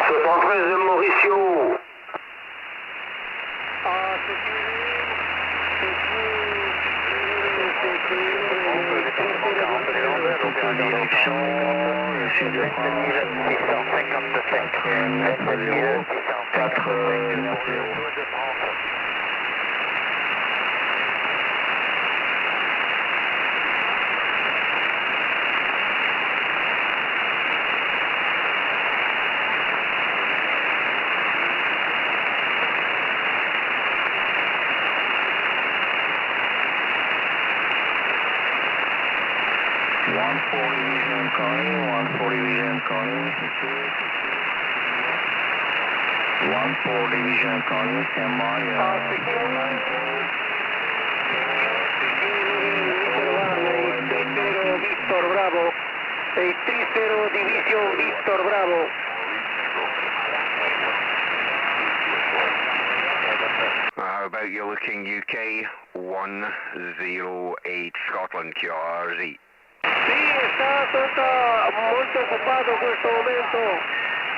73 de Mauricio. Division calling, stand by. Víctor Bravo. 630 División Víctor Bravo. How about you looking UK 108 Scotland QRZ? Sì, está molto occupato in questo momento,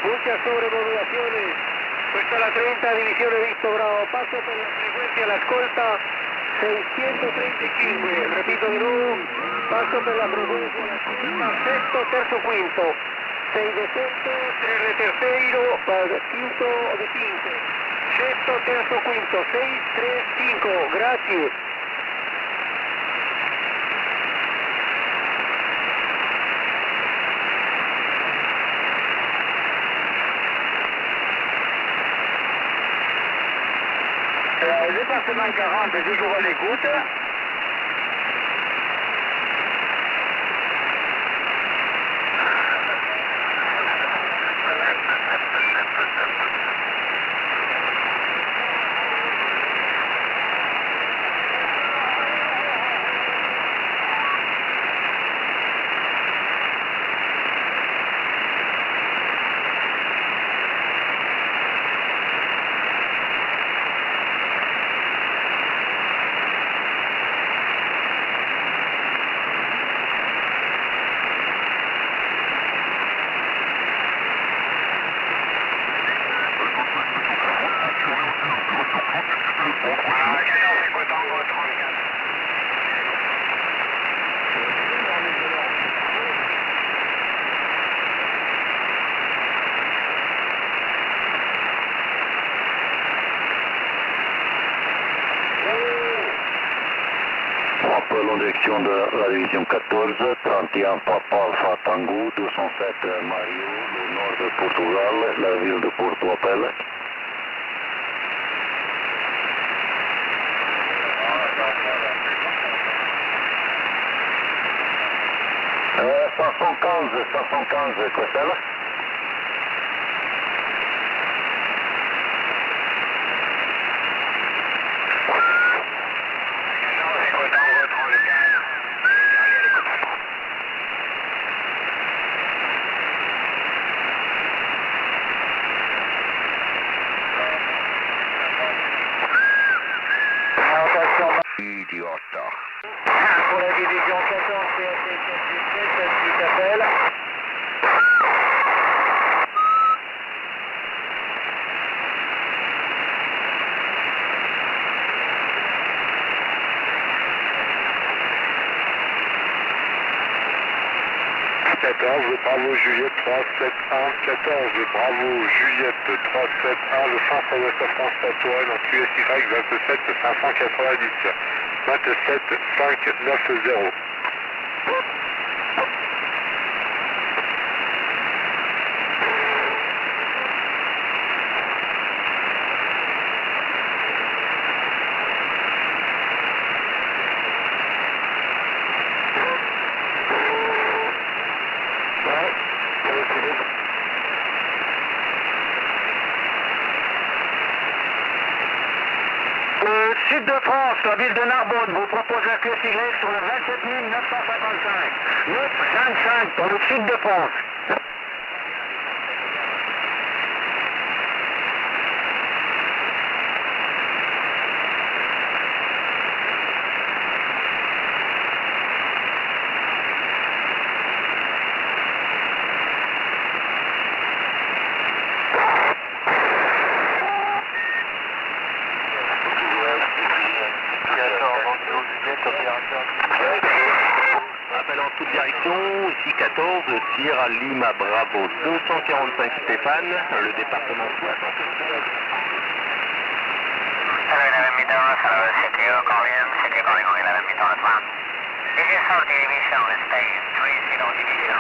muchas sobremodulaciones. Questa è la 30 divisione Víctor Bravo, passo per la frequenza alla escolta 635, repito di nuovo, passo per la frequenza alla escolta sesto, terzo, quinto, 6 de sexto, 3 de terceiro, quinto de quinto, sesto, terzo, quinto, 6, 3, 5, grazie. Département 40 est toujours à l'écoute. Appel en direction de la division 14, 31 Papa Alpha Tango, 207 Mario, le nord de Portugal, la ville de Porto appelle. Euh, 515, Costel. Idiota. Pour la division 14, PAT 717, qui t'appelle. Bravo Juliette 371, 14 Bravo Juliette 371, le centre ouest de France Tatouane en QSY 27 590, 27 590. Sud de France, la ville de Narbonne vous propose la QSY sur le 27 955. 955 pour le sud de France. Sierra Lima Bravo 245 Stéphane, le département 60. Hello 11 meters, hello CTO calling, CTO calling on 11 meters 1. This is 40 division, stage 30 division.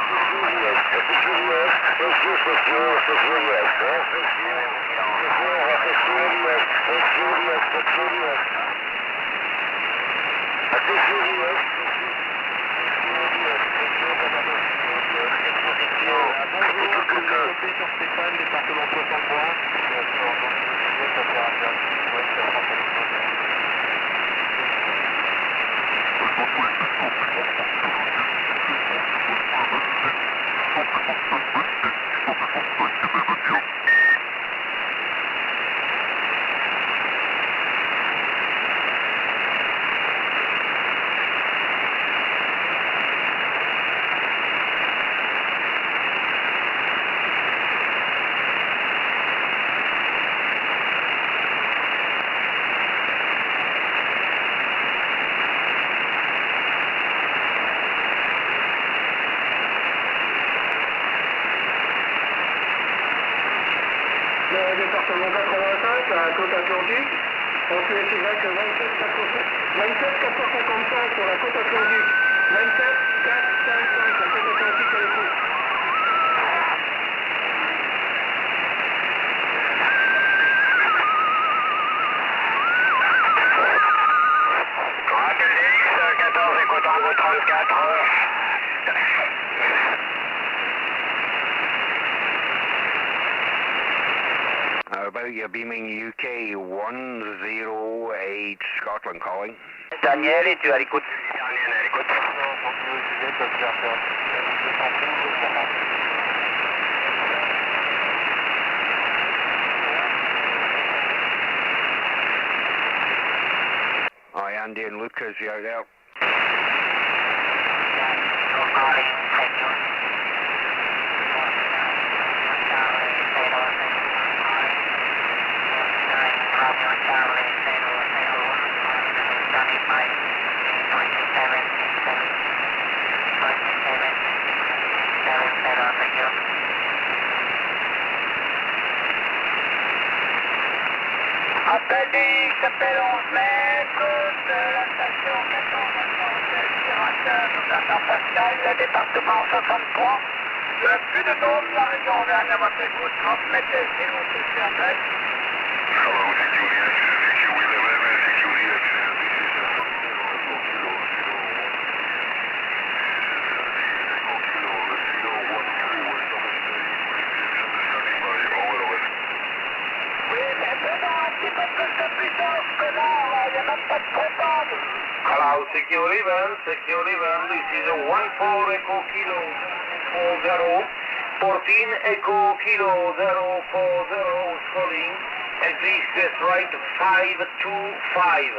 Sur Stéphane, département 63. Le département 85, la côte atlantique, en QSY 27455 pour la côte atlantique, 27455, la côte atlantique à l'écoute. Dundee, 14, écoute en route 34. How about you beaming UK 108 Scotland calling? Daniel, tu es à l'écoute. Hi, Andy and Lucas, you out there? Calling, thank you. Appel DX, appel 11 mètres de la station 14 Sierra Pascal, le département 63. Le plus de dôme, la région Auvergne à votre écoute, transmettez s'il vous plaît sur Grèce. Hello, CQDX, CQ11, CQDX, this is Oui, mais donnez un petit peu plus de puissance que là, il n'y a même pas de comptable. Hello, CQ11, this is a 14 Echo Kilo 40, 14 Echo Kilo 040 calling, and please get right 525.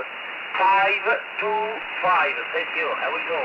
525, thank you, here we go.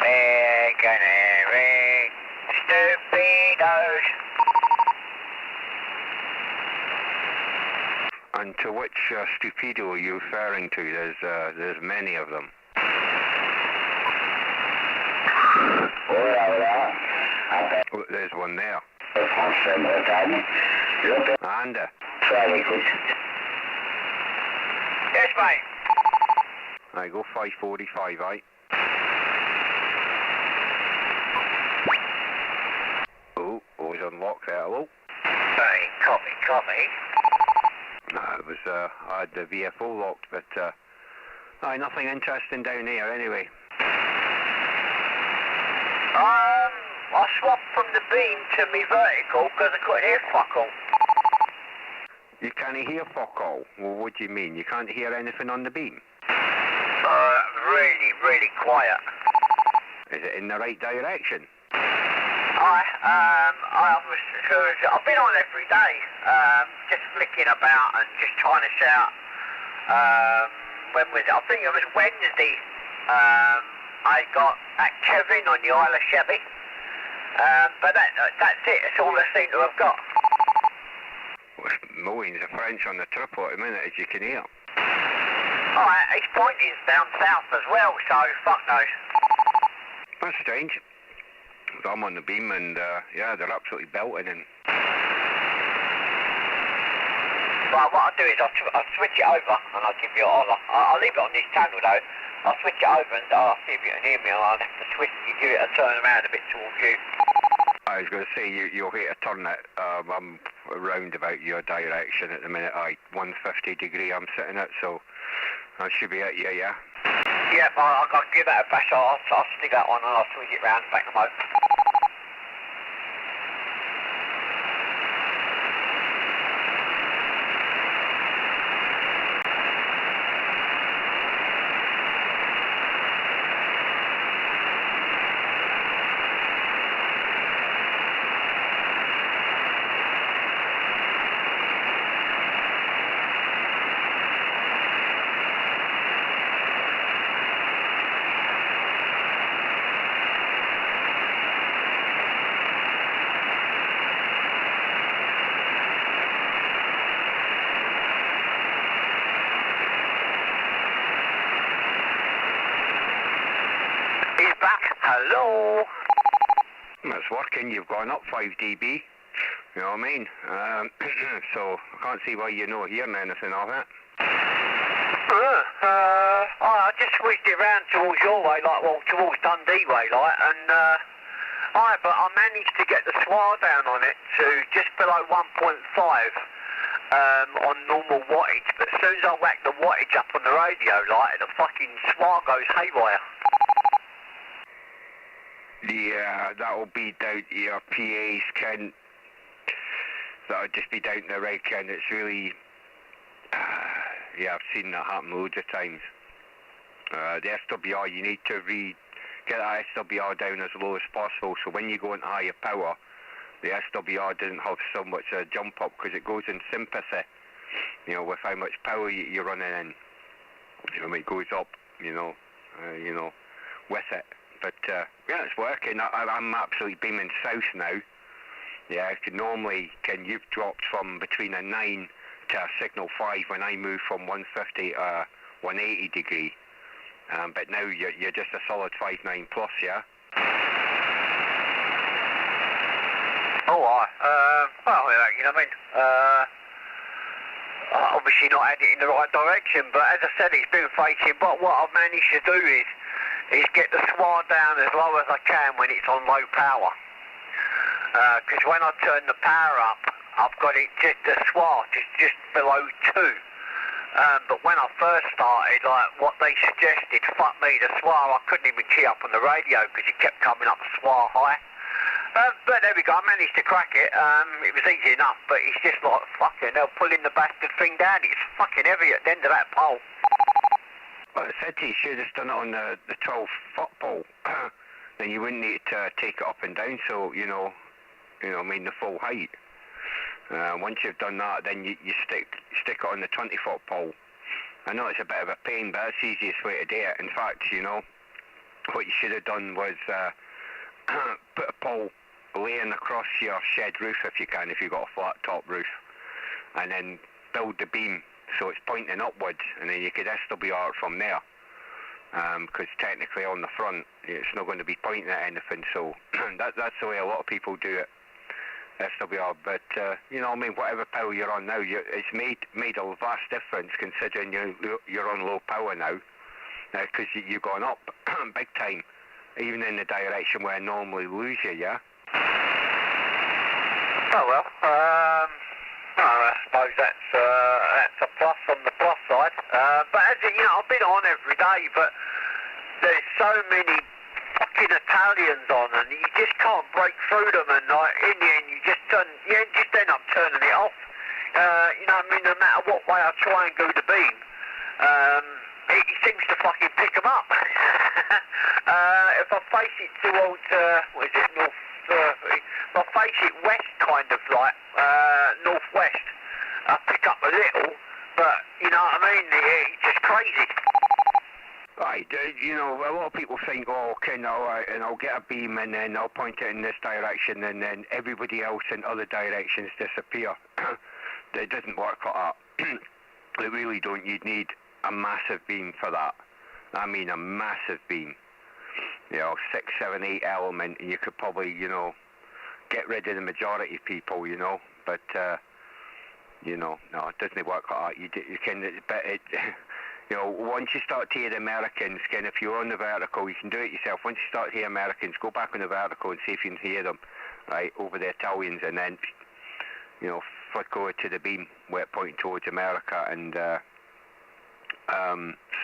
We're gonna ring stupidos. And to which stupido are you referring to? There's many of them. Oh, there's one there. And Yes, mate. I go 545, right? Oh, was unlocked there. Hello? Hey, copy. No, it was, I had the VFO locked, but, nothing interesting down here anyway. I swapped from the beam to me vertical because I couldn't hear fuck all. You can't hear fuck all? Well, what do you mean? You can't hear anything on the beam? Really quiet. Is it in the right direction? I've been on every day, just flicking about and just trying to shout. When was it? I think it was Wednesday. I got at Kevin on the Isle of Chevy. But that's it. That's all I seem to have got. Well, millions of French on the triple at the minute, as you can hear. Alright, he's pointing down south as well, so fuck knows. That's strange. I'm on the beam and, yeah, they're absolutely belting and... Right, what I'll do is I'll switch it over and I'll give you a holler. I'll leave it on this channel though. I'll switch it over and I'll see if you can hear me and I'll have to switch you, give it a turn around a bit towards you. I was going to say, you'll hit a turn it. I'm round about your direction at the minute. 150 degree I'm sitting at, so I should be at you, yeah? Yep, I'll give that a bash. I'll stick that on and I'll switch it round back them out. Hello? It's working. You've gone up 5 dB. You know what I mean? So I can't see why you're not hearing anything of it. I just switched it round towards your way, towards Dundee way, and but I managed to get the SWAR down on it to just below 1.5 on normal wattage, but as soon as I whack the wattage up on the radio, the fucking SWAR goes haywire. Yeah, that'll be down to your PAs, Ken. That'll just be down to the right, Ken. It's really... yeah, I've seen that happen loads of times. The SWR, you need to get that SWR down as low as possible, so when you go into higher power, the SWR doesn't have so much jump up, because it goes in sympathy, with how much power you're running in. It goes up, with it. But, yeah, it's working. I'm absolutely beaming south now. Yeah, normally, you've dropped from between a 9 to a signal 5 when I move from 150 to 180 degree. But now you're just a solid 5.9 plus, yeah? Well, you know what I mean? Obviously not heading in the right direction, but as I said, it's been faking. But what I've managed to do is get the SWAR down as low as I can when it's on low power. Because when I turn the power up, I've got it just the SWAR just below 2. But when I first started, what they suggested, fuck me, the SWAR, I couldn't even key up on the radio because it kept coming up SWAR high. But there we go, I managed to crack it. It was easy enough, but it's just fucking hell, pulling the bastard thing down. It's fucking heavy at the end of that pole. Well, I said to you, should have done it on the 12-foot pole. Then you wouldn't need to take it up and down, so, the full height. Once you've done that, then you stick it on the 20-foot pole. I know it's a bit of a pain, but that's the easiest way to do it. In fact, what you should have done was put a pole laying across your shed roof if you can, if you've got a flat top roof, and then build the beam so it's pointing upwards, and then you could SWR from there. Because technically on the front it's not going to be pointing at anything, so that's the way a lot of people do it, SWR. But you know, I mean, whatever power you're on now, it's made a vast difference considering you're on low power now, because you've gone up big time, even in the direction where I normally lose you, yeah? Oh well, I suppose that's a plus on the plus side. But as you know, I've been on every day, but there's so many fucking Italians on, and you just can't break through them. And like in the end, you just end up turning it off. You know, I mean, no matter what way I try and go the beam, it seems to fucking pick them up. If I face it towards, what is it, north? If I face it west, kind of like northwest, I pick up a little, but you know what I mean? It's just crazy. Right, you know, a lot of people think, oh, okay, and I'll get a beam and then I'll point it in this direction, and then everybody else in other directions disappear. It doesn't work like that. They really don't. You'd need a massive beam for that. I mean, a massive beam. You know, 6, 7, 8 element, and you could probably, you know, get rid of the majority of people, you know. But, you know, no, it doesn't work like that. You can, but it, you know, once you start to hear the Americans, if you're on the vertical, you can do it yourself. Once you start to hear Americans, go back on the vertical and see if you can hear them, right, over the Italians, and then, you know, flick over to the beam where it pointing towards America, and,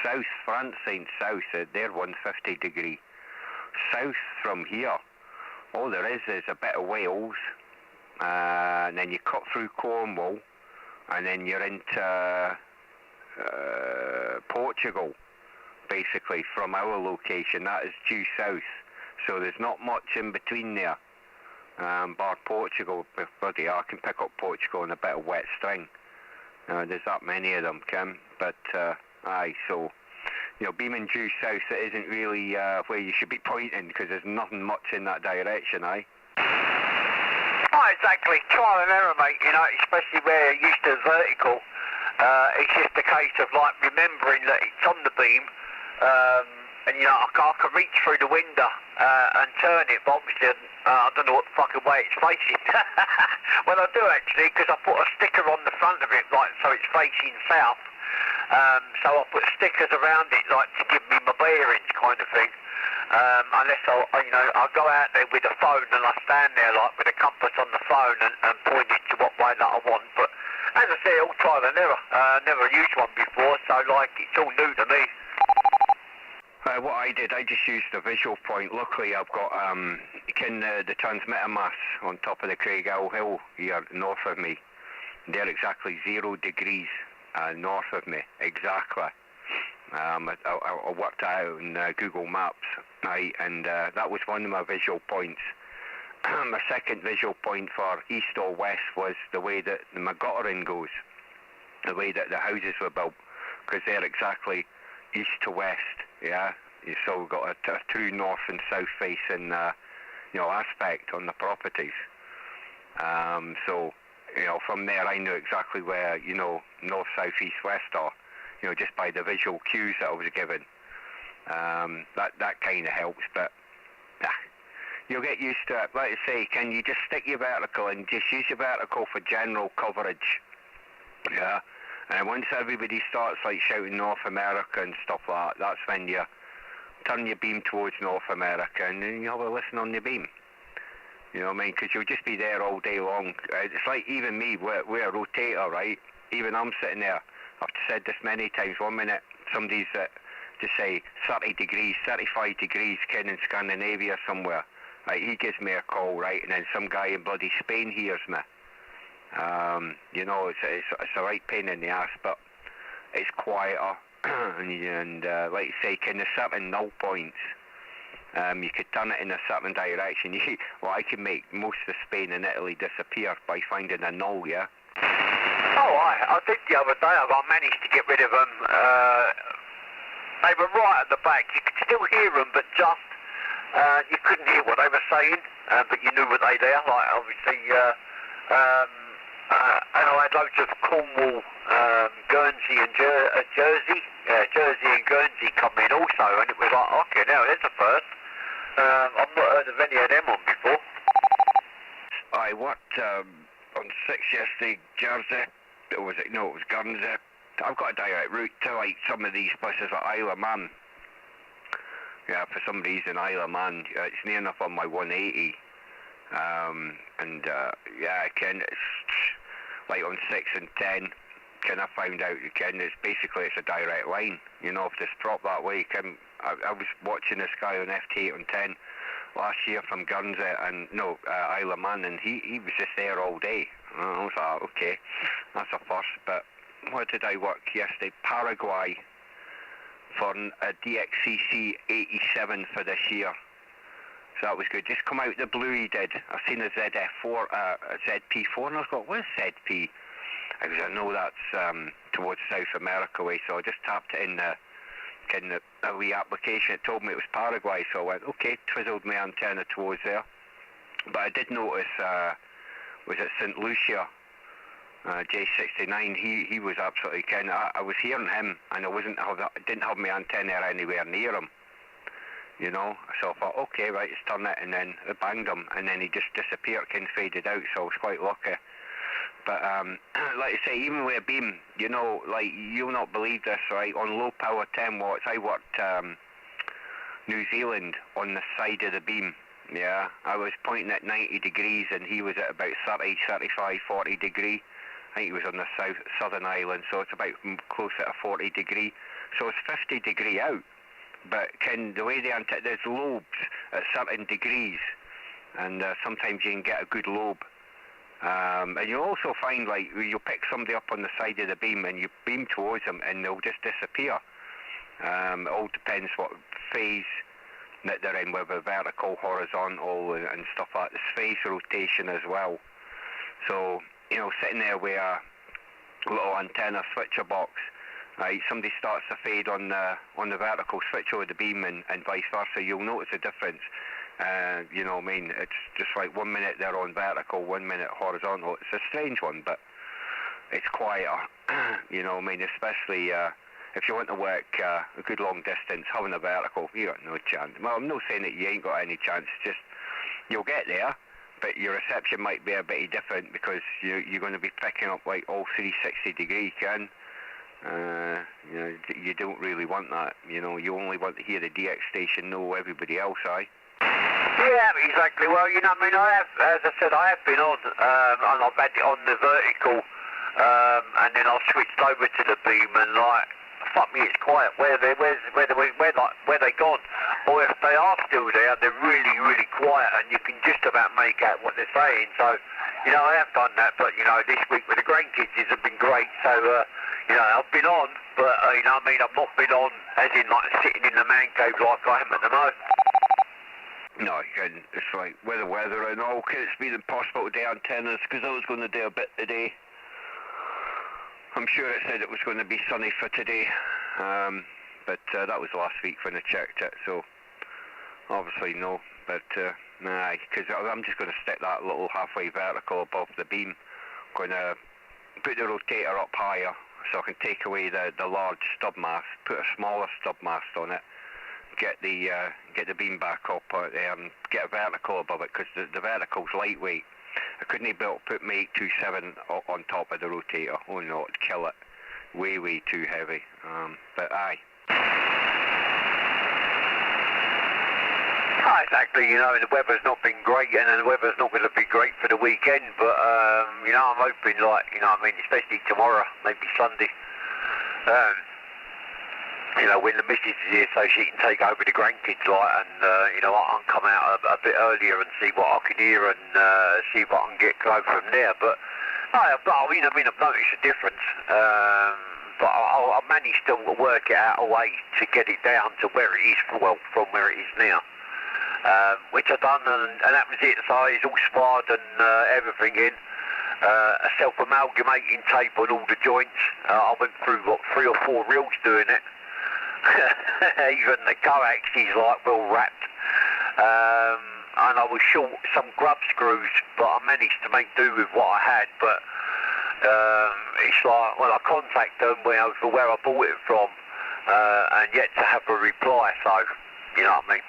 south, France saying south, they're 150 degree. South from here, all there is a bit of Wales, and then you cut through Cornwall, and then you're into Portugal, basically, from our location. That is due south, so there's not much in between there, bar Portugal. Bloody hell, I can pick up Portugal in a bit of wet string. There's that many of them, Kim, but aye, so, you know, beaming due south, it isn't really where you should be pointing, because there's nothing much in that direction, aye? Oh, exactly. Trial and error, mate, you know, especially where you're used to vertical. It's just a case of, like, remembering that it's on the beam, and, you know, I can reach through the window and turn it, but obviously I don't know what the fucking way it's facing. Well, I do, actually, because I put a sticker on the front of it, like, so it's facing south. So I put stickers around it, like, to give me my bearings, kind of thing. Unless I go out there with a phone and I stand there, like, with a compass on the phone and point it to what way that I want. But as I say, all trial and error. Never used one before, so, like, it's all new to me. What I did, I just used a visual point. Luckily, I've got the transmitter masts on top of the Craighill Hill here north of me. They're exactly 0 degrees north of me, exactly. I worked out in Google Maps, right, and that was one of my visual points. My second visual point for east or west was the way that my guttering goes, the way that the houses were built, because they're exactly east to west, yeah? You've still got a true north and south facing, aspect on the properties. So, you know, from there I knew exactly where, you know, north, south, east, west are, you know, just by the visual cues that I was given. That kind of helps, but you'll get used to it. Like I say, can you just stick your vertical and just use your vertical for general coverage, yeah? And once everybody starts, like, shouting North America and stuff like that, that's when you turn your beam towards North America, and then you have a listen on your beam. You know what I mean? Because you'll just be there all day long. It's like even me, we're a rotator, right? Even I'm sitting there. I've said this many times. 1 minute, somebody's just say 30 degrees, 35 degrees, kin in Scandinavia somewhere. Right? He gives me a call, right? And then some guy in bloody Spain hears me. You know, it's a right pain in the ass, but it's quieter. and like you say, there's certain null points. You could turn it in a certain direction. I can make most of Spain and Italy disappear by finding a null, yeah? Oh, I did the other day. I managed to get rid of them They were right at the back. You could still hear them, but just you couldn't hear what they were saying, but you knew what they there. Like obviously, and I had loads of Cornwall, Guernsey and Jersey and Guernsey come in also, and it was like, okay, now there's the first. I've not heard of any of them on before. I worked on 6 yesterday, Jersey. Or was it? No, it was Guernsey. I've got a direct route to like some of these places like Isle of Man. Yeah, for some reason Isle of Man, it's near enough on my 180. Yeah, Ken, it's like on 6 and 10. Ken, I found out, Ken, it's a direct line. You know, if it's dropped that way, Ken, I was watching this guy on FT8 on 10 last year from Guernsey and Isle of Man, and he was just there all day. I was like, okay, that's a first. But what did I work yesterday? Paraguay for a DXCC 87 for this year. So that was good. Just come out the blue he did. I've seen a ZF4, a ZP4, and I was like, what is ZP? I goes, I know that's towards South America way, so I just tapped it in the wee application. It told me it was Paraguay, so I went, okay, twizzled my antenna towards there. But I did notice, was it St. Lucia, J69, he was absolutely kind of, I was hearing him, and I didn't have my antenna anywhere near him. You know, so I thought, okay, right, let's turn it, and then I banged him, and then he just disappeared, kind of faded out, so I was quite lucky. But, like I say, even with a beam, you know, like, you'll not believe this, right, on low power 10 watts, I worked New Zealand on the side of the beam, yeah. I was pointing at 90 degrees, and he was at about 30, 35, 40 degree. I think he was on the southern island, so it's about closer to 40 degree. So it's 50 degree out. But the way there's lobes at certain degrees, and sometimes you can get a good lobe. And you'll also find, like, you'll pick somebody up on the side of the beam and you beam towards them and they'll just disappear. It all depends what phase that they're in, whether vertical, horizontal, and stuff like that. There's phase rotation as well. So, you know, sitting there with a little antenna switcher box, right, somebody starts to fade on the vertical, switch over the beam and vice versa, you'll notice a difference. You know what I mean? It's just like 1 minute they're on vertical, 1 minute horizontal. It's a strange one, but it's quieter. You know what I mean? Especially if you want to work a good long distance, having a vertical, you got no chance. Well, I'm not saying that you ain't got any chance, just you'll get there, but your reception might be a bit different because you're going to be picking up like all 360 degree, Ken. You know, you don't really want that. You know, you only want to hear the DX station know everybody else, aye? Yeah, exactly. Well, you know, I mean, as I said, I have been on, and I've had it on the vertical, and then I've switched over to the beam, and like, fuck me, it's quiet. Where they gone? Or if they are still there, they're really, really quiet, and you can just about make out what they're saying. So, you know, I have done that, but you know, this week with the grandkids, it's been great. So, you know, I've been on, but you know, what I mean, I've not been on as in like sitting in the man cave like I am at the moment. No, it's like with the weather and all, it's been impossible to do antennas because I was going to do a bit today. I'm sure it said it was going to be sunny for today, but that was last week when I checked it, so obviously no. But nah, because I'm just going to stick that little halfway vertical above the beam. I'm going to put the rotator up higher so I can take away the large stub mast, put a smaller stub mast on it. Get the beam back up there and get a vertical above it because the vertical's lightweight. I couldn't be able to put my 827 on top of the rotator. Oh no, it'd kill it. Way too heavy. But aye. Exactly, you know, the weather's not been great, and the weather's not going to be great for the weekend, but, you know, I'm hoping, like, you know what I mean, especially tomorrow, maybe Sunday, you know, when the missus is here so she can take over the grandkids, like, and, you know, I can come out a bit earlier and see what I can hear and see what I can get go from there, but, I've noticed a difference, but I'll manage to work it out a way to get it down to where it is, well, from where it is now. Which I've done, and that was it. So it's all sparred and everything in. A self-amalgamating tape on all the joints. I went through, 3 or 4 reels doing it. Even the coax is like well wrapped. And I was short some grub screws, but I managed to make do with what I had. But it's like when I contact them where I bought it from, and yet to have a reply. So you know what I mean.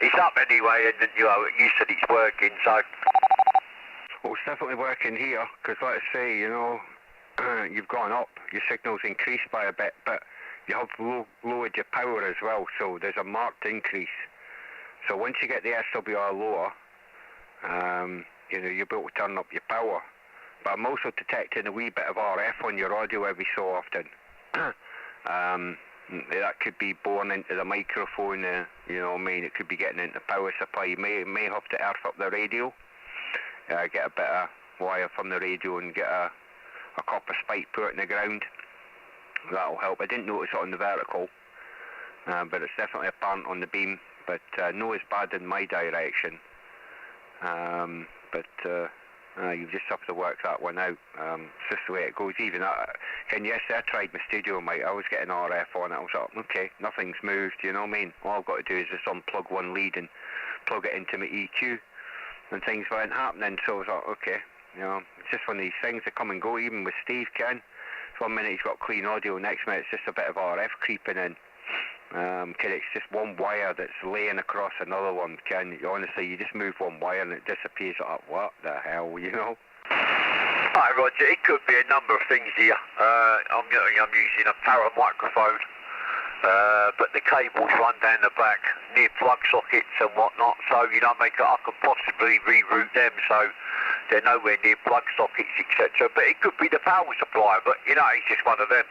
It's up anyway, and you know you said it's working. So well, it's definitely working here because, like I say, you know, you've gone up. Your signal's increased by a bit, but you have lowered your power as well. So there's a marked increase. So once you get the SWR lower, you know, you'll be able to turn up your power. But I'm also detecting a wee bit of RF on your audio every so often. That could be born into the microphone, you know what I mean, it could be getting into the power supply. You may have to earth up the radio, get a bit of wire from the radio and get a copper spike put in the ground. That'll help. I didn't notice it on the vertical, but it's definitely apparent on the beam. But no, it's bad in my direction. You just have to work that one out. It's just the way it goes. Even yesterday I tried my studio mic. I was getting RF on it. I was like, okay, nothing's moved. You know what I mean? All I've got to do is just unplug one lead and plug it into my EQ, and things weren't happening. So I was like, okay, you know, it's just one of these things that come and go. Even with Steve, Ken. 1 minute he's got clean audio, next minute it's just a bit of RF creeping in. It's just one wire that's laying across another one, Ken. Honestly, you just move one wire and it disappears. Like, what the hell, you know? Hi Roger, it could be a number of things here. I'm using a para microphone, but the cables run down the back near plug sockets and whatnot, so you know, I could possibly reroute them so they're nowhere near plug sockets, etc. But it could be the power supply, but you know, it's just one of them.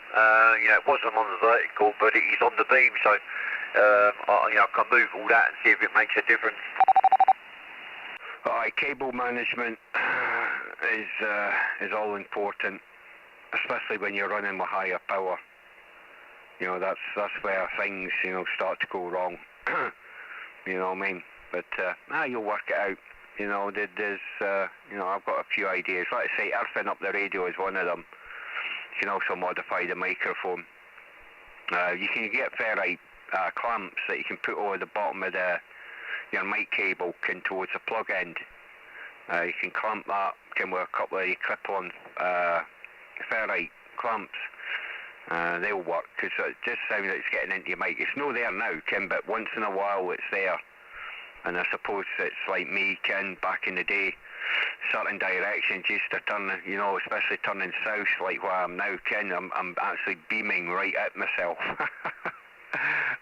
You know, it wasn't on the vertical, but it is on the beam, so I can move all that and see if it makes a difference. Cable management is all important, especially when you're running with higher power. You know, that's where things, you know, start to go wrong. You know what I mean? But you'll work it out. You know, there's you know, I've got a few ideas. Like I say, earthing up the radio is one of them. You can also modify the microphone. You can get ferrite clamps that you can put over the bottom of your mic cable towards the plug end. You can clamp that with a couple of clip-on ferrite clamps. They'll work because it just sounds like it's getting into your mic. It's no there now, Kim, but once in a while it's there. And I suppose it's like me, Ken, back in the day, certain directions used to turn, you know, especially turning south like where I am now, Ken, I'm actually beaming right at myself.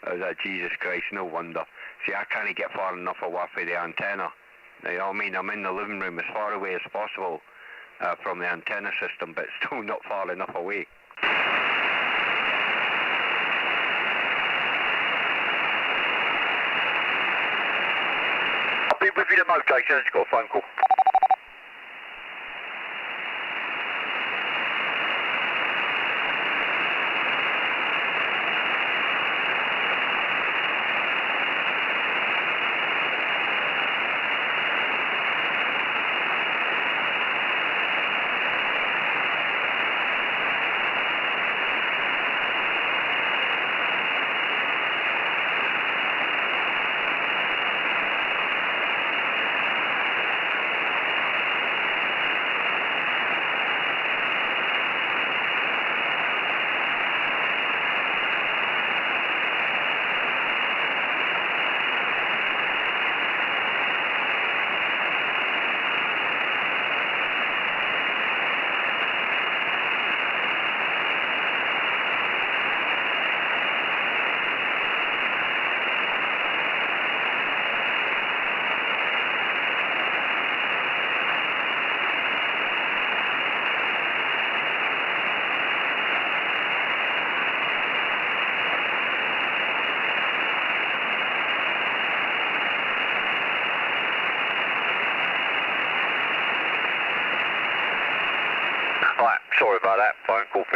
I was like, Jesus Christ, no wonder. See, I can't get far enough away from the antenna. You know what I mean? I'm in the living room as far away as possible from the antenna system, but still not far enough away. I'll be with you in a mo, Jason. I've got a phone call.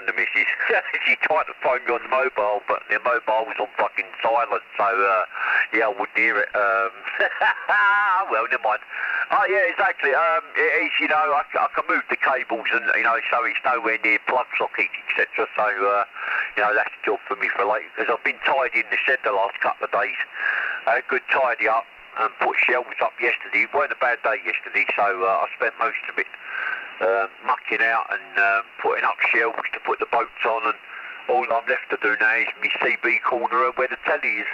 the missus. She tried to phone me on the mobile, but the mobile was on fucking silent, so yeah, I wouldn't hear it. Well, never mind. Oh yeah, exactly. It is, you know, I can move the cables and, you know, so it's nowhere near plug sockets, etc. So, you know, that's a job for me for later, because I've been tidying the shed the last couple of days. A good tidy up and put shelves up yesterday. It wasn't a bad day yesterday, so I spent most of it mucking out and putting up shelves to put the boats on, and all I'm left to do now is my CB corner where the telly is.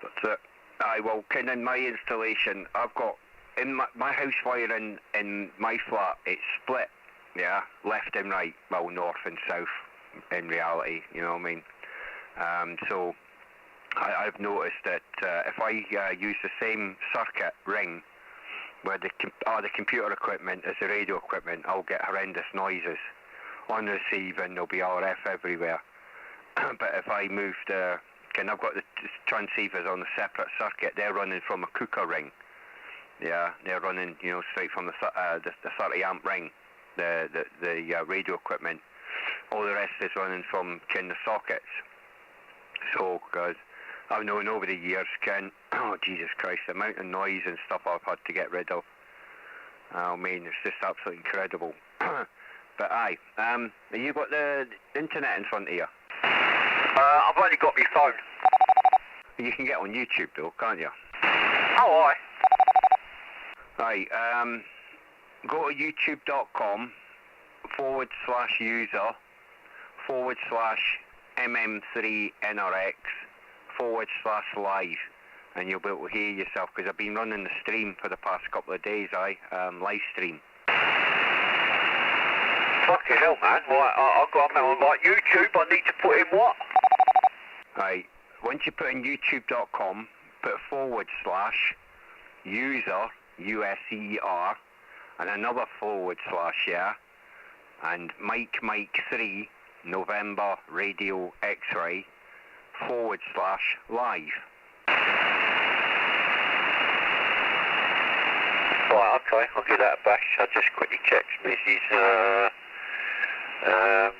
That's it. Aye, well, kind of my installation, I've got, in my house wiring in my flat, it's split, yeah, left and right, well, north and south, in reality, you know what I mean? So, I've noticed that if I use the same circuit ring where the computer equipment is the radio equipment, I'll get horrendous noises. On the receiving, there'll be RF everywhere. But if I move I've got the transceivers on a separate circuit, they're running from a cooker ring. Yeah, they're running, you know, straight from the 30 amp ring, the radio equipment. All the rest is running from kind of sockets. So, guys, I've known over the years, Ken, oh Jesus Christ, the amount of noise and stuff I've had to get rid of. I mean, it's just absolutely incredible. But aye, have you got the internet in front of you? I've only got my phone. You can get on YouTube though, can't you? Oh, aye. Aye, go to youtube.com/user/MM3NRX/live, and you'll be able to hear yourself, because I've been running the stream for the past couple of days, live stream. Fucking hell, man. Right, I've got on like YouTube, I need to put in what? Right, once you put in youtube.com, put /user, USER, and another /, yeah, and Mike 3, November, Radio X-Ray, /live. Right, okay, I'll give that a bash. I just quickly checked Mrs.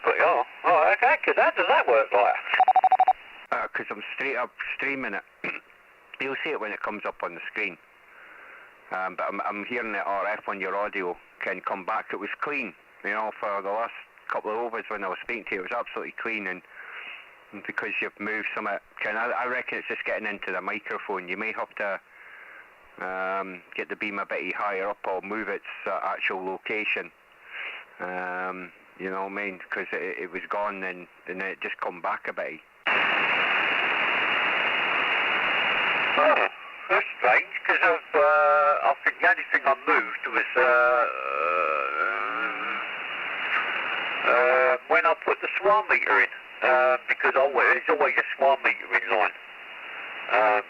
But yeah, oh, okay, how does that work like? Because I'm straight up streaming it. You'll see it when it comes up on the screen. But I'm hearing the RF on your audio can come back. It was clean, you know, for the last couple of overs when I was speaking to you. It was absolutely clean, and because you've moved some of it, I reckon it's just getting into the microphone. You may have to get the beam a bit higher up or move its actual location. You know what I mean? Because it was gone and then it just come back a bit. Oh, that's strange, because I think the only thing I moved was when I put the swan meter in, because there's always a swan meter in line,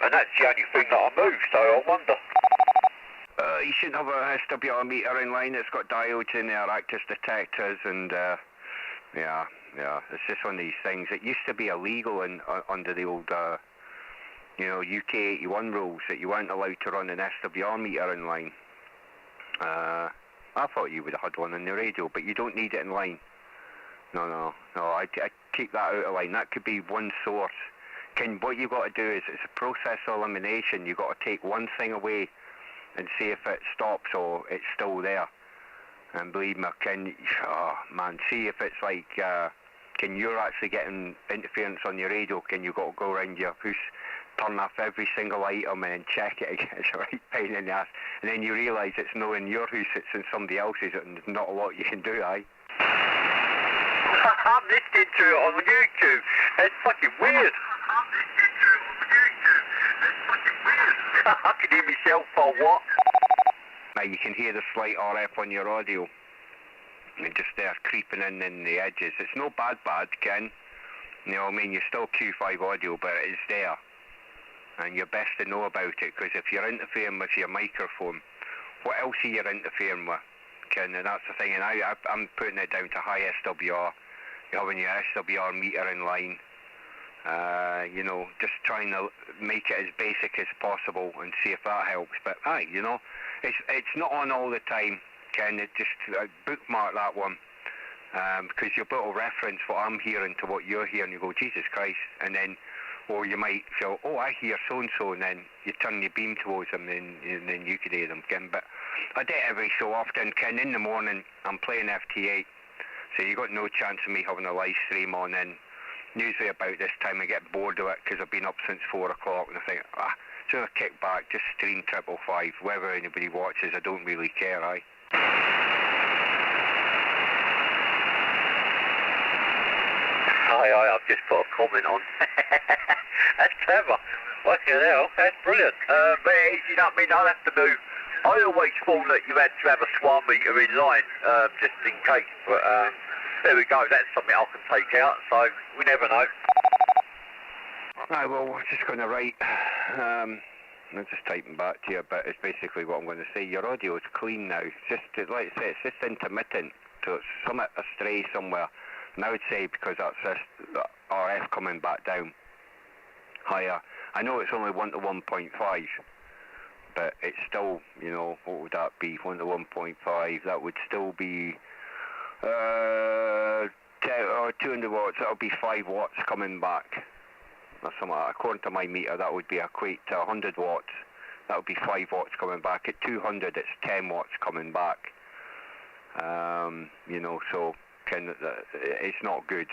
and that's the only thing that I moved, so I wonder. You shouldn't have a SWR meter in line. It's got diodes in there, active detectors, and yeah, it's just one of these things. It used to be illegal under the old, you know, UK 81 rules that you weren't allowed to run an SWR meter in line. I thought you would have had one on the radio, but you don't need it in line. No, I keep that out of line. That could be one source. What you've got to do is, it's a process of elimination. You've got to take one thing away and see if it stops or it's still there. And believe me, see if it's like, you're actually getting interference on your radio, you got to go around your house, turn off every single item and then check it again. It's a right pain in the ass. And then you realise it's not in your house, it's in somebody else's, and there's not a lot you can do, aye? I'm listening to it on YouTube. It's fucking weird. I can hear myself for what? Now you can hear the slight RF on your audio. And just there creeping in the edges. It's no bad, Ken. You know what I mean? You're still Q5 audio, but it is there. And you're best to know about it, because if you're interfering with your microphone, what else are you interfering with, Ken? And that's the thing. And I'm putting it down to high SWR. You're having your SWR meter in line. You know, just trying to make it as basic as possible and see if that helps. But aye, you know, it's not on all the time, Ken. It just bookmark that one. because you'll be able to reference what I'm hearing to what you're hearing. You go, Jesus Christ, and then, or you might feel, oh, I hear so-and-so, and then you turn your beam towards them, and then you could hear them again. But I do it every so often, Ken. In the morning, I'm playing FT8, so you got no chance of me having a live stream on, and usually about this time I get bored of it, because I've been up since 4 o'clock, and I think, so I kick back, just stream 555, whether anybody watches, I don't really care, aye. I've just put a comment on. That's clever. Fucking hell, that's brilliant. But you know what I mean, I'll have to do. I always thought that you had to have a swan meter in line, just in case. But there we go, that's something I can take out, so we never know. Aye, well, we're just going to write. I'm just typing back to you, but it's basically what I'm going to say. Your audio is clean now. It's just, like I say, it's just intermittent. So it's somewhat astray somewhere. And I would say because that's just RF coming back down higher. I know it's only 1 to 1.5, but it's still, you know, what would that be? 1 to 1.5, that would still be 200 watts. That'll be 5 watts coming back. Or something like that. According to my meter, that would be equate to 100 watts. That would be 5 watts coming back. At 200, it's 10 watts coming back. You know, so it's not good.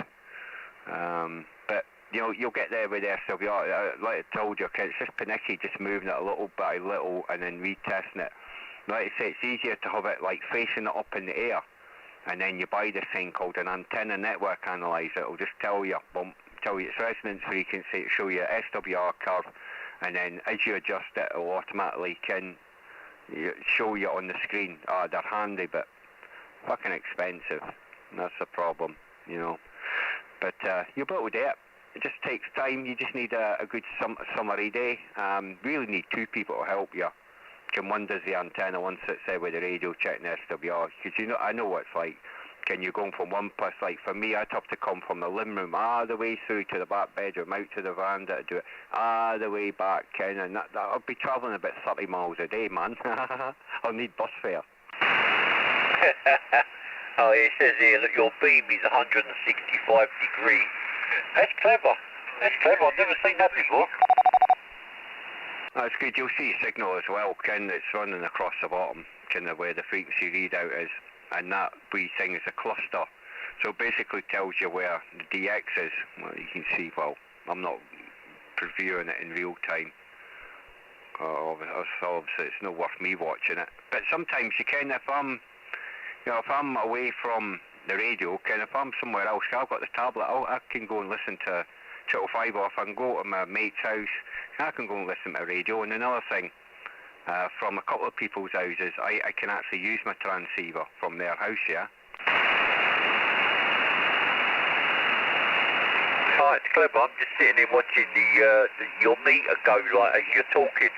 But you know, you'll get there with SWR. Like I told you, it's just panicky, just moving it a little by little and then retesting it. Like I say, it's easier to have it like facing it up in the air, and then you buy this thing called an antenna network analyzer. It'll just tell you its resonance frequency, it'll show you SWR curve, and then as you adjust it, it'll automatically show you on the screen. They're handy, but fucking expensive. And that's the problem, you know. But you'll be able to do it. It just takes time. You just need a good summary day. Really need 2 people to help you. One does the antenna, one sits there with the radio checking the SWR. Because you know, I know what it's like. You're going from one place, like for me, I'd have to come from the living room all the way through to the back bedroom, out to the veranda to do it all the way back, and I'll be travelling about 30 miles a day, man. I'll need bus fare. Oh, it says here that your beam is 165 degrees. That's clever. That's clever. I've never seen that before. That's good. You'll see signal as well, Ken. It's running across the bottom, kind of where the frequency readout is. And that wee thing is a cluster. So it basically tells you where the DX is. Well, you can see, well, I'm not previewing it in real time. Obviously, it's not worth me watching it. But sometimes you can, if I'm away from the radio, if I'm somewhere else, I've got the tablet, I can go and listen to Channel 5 off. I can go to my mate's house, I can go and listen to radio. And another thing, from a couple of people's houses, I can actually use my transceiver from their house, yeah? Oh, it's clever. I'm just sitting here watching your meter go, like, as you're talking.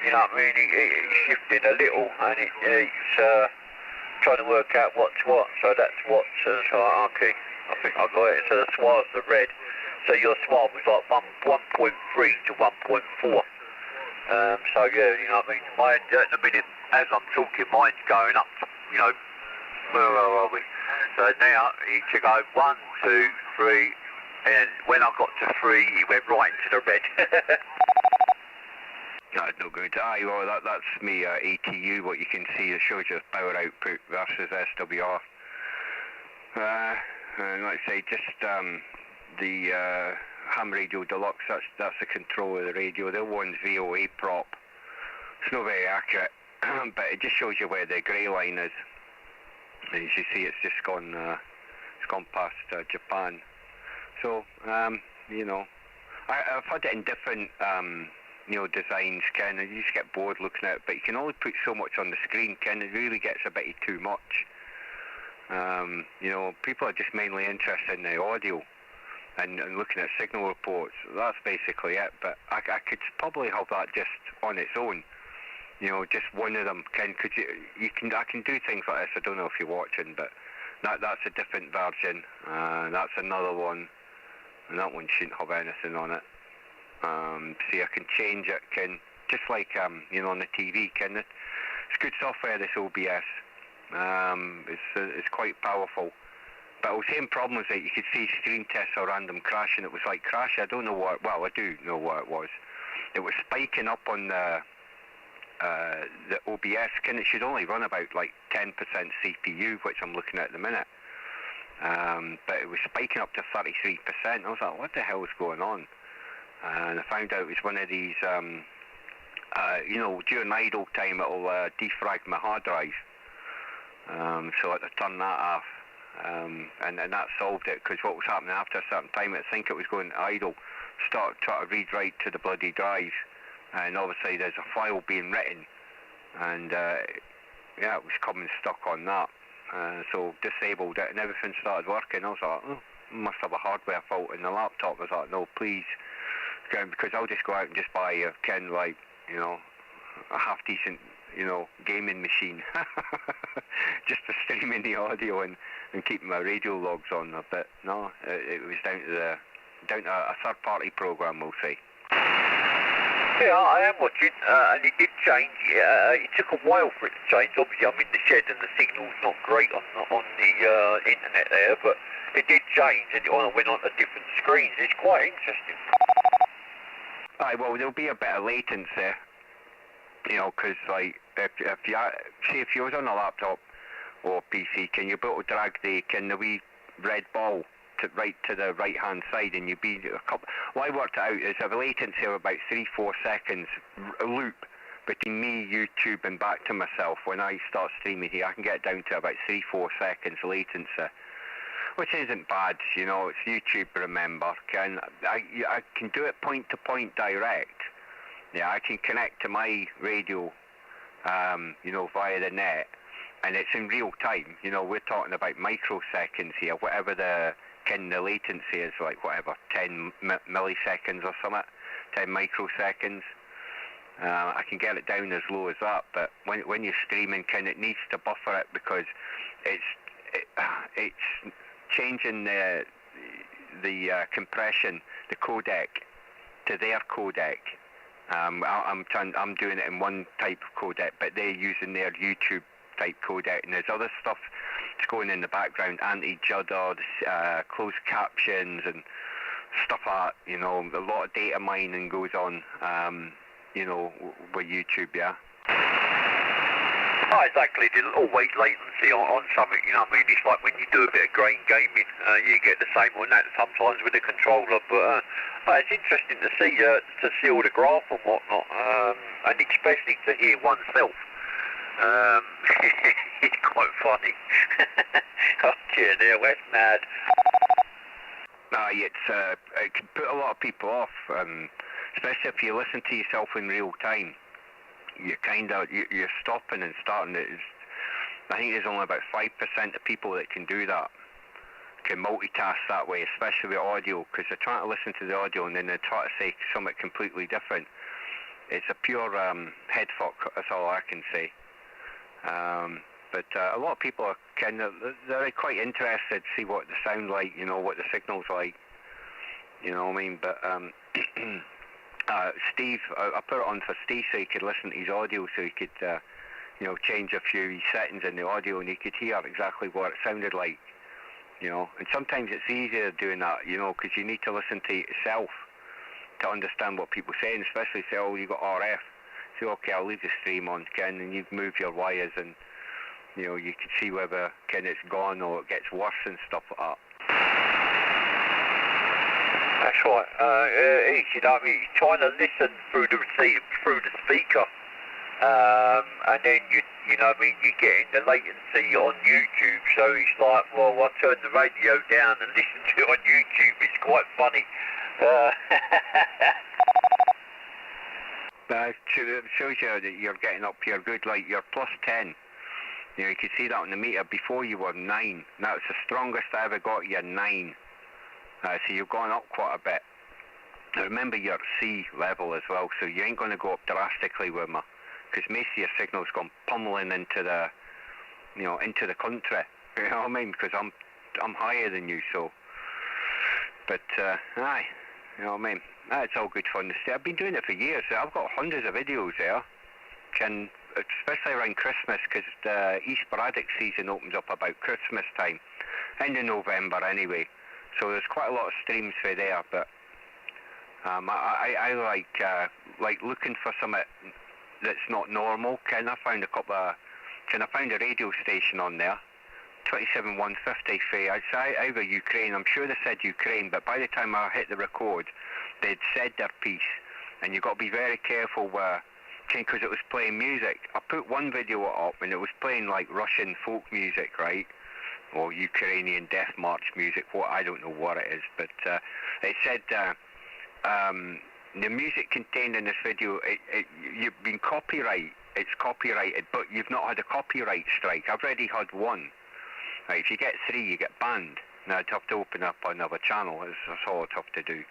You know what I mean? It's shifting a little, and it's trying to work out what's what. So that's what's, okay. I think I got it. So the SWA's the red. So your SWA was like 1.3 to 1.4. So yeah, you know what I mean? Mine, at the minute, as I'm talking, mine's going up, you know, where are we? So now, it should go 1, 2, 3, and when I got to 3, it went right into the red. That's no good. Aye, well, that's me ATU, what you can see. It shows you power output versus SWR. And like I say, just the ham radio deluxe, that's the control of the radio. The one's VOA prop. It's not very accurate, but it just shows you where the grey line is. And as you see, it's just gone past Japan. So, you know, I've had it in different, you know, designs, Ken, and you just get bored looking at it, but you can only put so much on the screen, Ken. It really gets a bit too much. You know, people are just mainly interested in the audio and looking at signal reports. That's basically it, but I could probably have that just on its own. You know, just one of them. Ken, I can do things like this. I don't know if you're watching, but that's a different version. That's another one, and that one shouldn't have anything on it. See, I can change it, Ken, just like you know, on the TV, Ken. It's good software, this OBS. It's quite powerful. But the same problem was that you could see screen tests or random crash, and it was like crash. I don't know what. Well, I do know what it was. It was spiking up on the OBS, and it should only run about like 10% CPU, which I'm looking at the minute. But it was spiking up to 33%. I was like, what the hell is going on? And I found out it was one of these, you know, during idle time it'll defrag my hard drive. So I had to turn that off. And that solved it, because what was happening after a certain time, I think it was going idle, try to read right to the bloody drive, and obviously there's a file being written, and yeah, it was coming stuck on that, so disabled it, and everything started working. I was like, oh, must have a hardware fault in the laptop. I was like, no, please, because I'll just go out and just buy a Ken, like, you know, a half decent, you know, gaming machine, just for streaming the audio and keeping my radio logs on. But no, it was down to a third-party program, we'll say. Yeah, I am watching, and it did change. It took a while for it to change. Obviously, I'm in the shed and the signal's not great on the internet there, but it did change, and it went on to different screens. It's quite interesting. Aye, well, there'll be a bit of latency, you know, because like if you was on a laptop or PC, can you be able to drag the wee red ball right to the right hand side, and you be a couple. What I worked out is a latency of about 3-4 seconds loop between me, YouTube, and back to myself. When I start streaming here, I can get down to about 3-4 seconds latency, which isn't bad, you know. It's YouTube, remember. I can do it point to point direct. Yeah, I can connect to my radio, you know, via the net, and it's in real time. You know, we're talking about microseconds here, whatever the latency is, like whatever, 10 milliseconds or something, 10 microseconds. I can get it down as low as that, but when you're streaming, it needs to buffer it, because it's changing the compression, the codec, to their codec. I'm doing it in one type of codec, but they're using their YouTube type codec, and there's other stuff that's going in the background, anti-judder, closed captions and stuff like that. You know, a lot of data mining goes on, you know, with YouTube, yeah. Not exactly, there's always latency on something, you know what I mean? It's like when you do a bit of grain gaming, you get the same on that sometimes with the controller, but it's interesting to see all the graph and whatnot, and especially to hear oneself. It's quite funny. Oh dear, that's mad. It can put a lot of people off, especially if you listen to yourself in real time. You're stopping and starting. I think there's only about 5% of people that can do that, can multitask that way, especially with audio, because they're trying to listen to the audio and then they try to say something completely different. It's a pure head fuck, that's all I can say. But a lot of people are they're quite interested to see what the sound like, you know, what the signal's like, you know what I mean? But Steve, I put it on for Steve so he could listen to his audio, so he could, you know, change a few settings in the audio, and he could hear exactly what it sounded like, you know. And sometimes it's easier doing that, you know, because you need to listen to it yourself to understand what people are saying, especially say, oh, you got RF. So, okay, I'll leave the stream on, Ken, and you move your wires, and, you know, you can see whether, it's gone or it gets worse and stuff like that. That's right. You know what I mean? You're trying to listen through the speaker, and then you know what I mean, you're getting the latency on YouTube, so it's like, well, I turn the radio down and listen to it on YouTube. It's quite funny. It shows you that you're getting up here good, like you're plus 10. You know, you could see that on the meter. Before you were 9. That's the strongest I ever got, you're 9. So you've gone up quite a bit. Now remember you're at sea level as well, so you ain't going to go up drastically with me, because most of your signal's gone pummeling into the, you know, into the country. You know what I mean? Because I'm higher than you, so. But aye, you know what I mean? It's all good fun to see. I've been doing it for years. I've got hundreds of videos there. especially around Christmas, because the e-sporadic season opens up about Christmas time, end of November anyway. So there's quite a lot of streams for there, but I like looking for something that's not normal. I found I found a radio station on there, 27150 for either Ukraine. I'm sure they said Ukraine, but by the time I hit the record, they'd said their piece, and you've got to be very careful because it was playing music. I put one video up, and it was playing like Russian folk music, right? Or Ukrainian death march music, I don't know what it is, but it said the music contained in this video, you've been it's copyrighted, but you've not had a copyright strike. I've already had one. Right, if you get 3, you get banned. Now I'd have to open up another channel, that's all I'd have to do.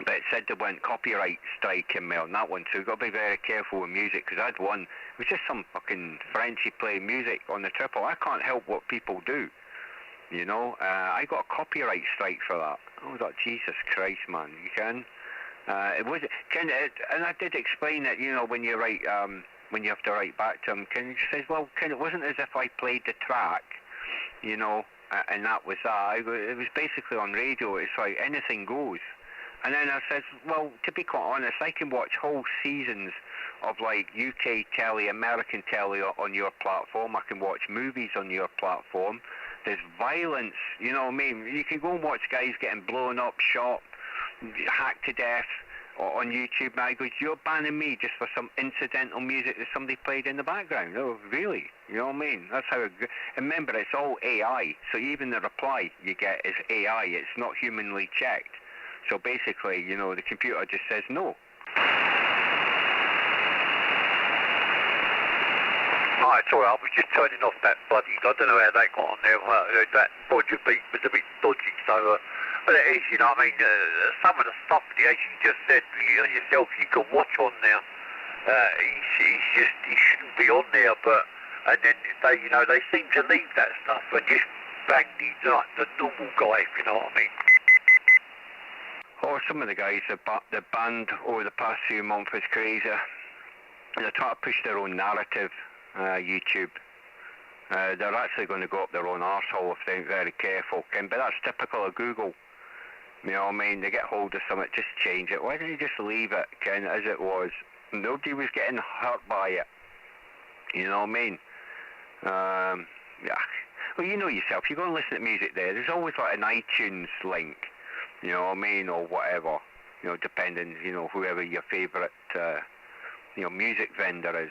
But it said there weren't copyright striking me on that one, so you've got to be very careful with music, because I had one, it was just some fucking Frenchy playing music on the triple. I can't help what people do, you know. I got a copyright strike for that. I was like, Jesus Christ, man, you can. It was, and I did explain it, you know, when you write, when you have to write back to him, he says, well, it wasn't as if I played the track, you know, and that was that. It was basically on radio, it's like anything goes. And then I said, well, to be quite honest, I can watch whole seasons of like UK telly, American telly on your platform. I can watch movies on your platform. There's violence, you know what I mean? You can go and watch guys getting blown up, shot, hacked to death on YouTube. Now he goes, you're banning me just for some incidental music that somebody played in the background. Oh, really? You know what I mean? That's how and remember, it's all AI, so even the reply you get is AI. It's not humanly checked. So basically, you know, the computer just says no. Alright, sorry, I was just turning off that bloody, I don't know how that got on there, that Roger beat was a bit dodgy, so, but it is, you know, I mean, some of the stuff, as you just said, yourself, you can watch on there, he shouldn't be on there, but, and then they, you know, they seem to leave that stuff and just bang the normal guy, if you know what I mean. Oh, some of the guys that banned over the past few months is crazy. They're trying to push their own narrative, YouTube. They're actually going to go up their own arsehole if they ain't very careful, Ken. But that's typical of Google. You know what I mean? They get hold of something, just change it. Why don't you just leave it, Ken, as it was? Nobody was getting hurt by it. You know what I mean? Yeah. Well, you know yourself. You go and listen to music there's always like an iTunes link. You know what I mean, or whatever, you know, depending, you know, whoever your favourite, you know, music vendor is.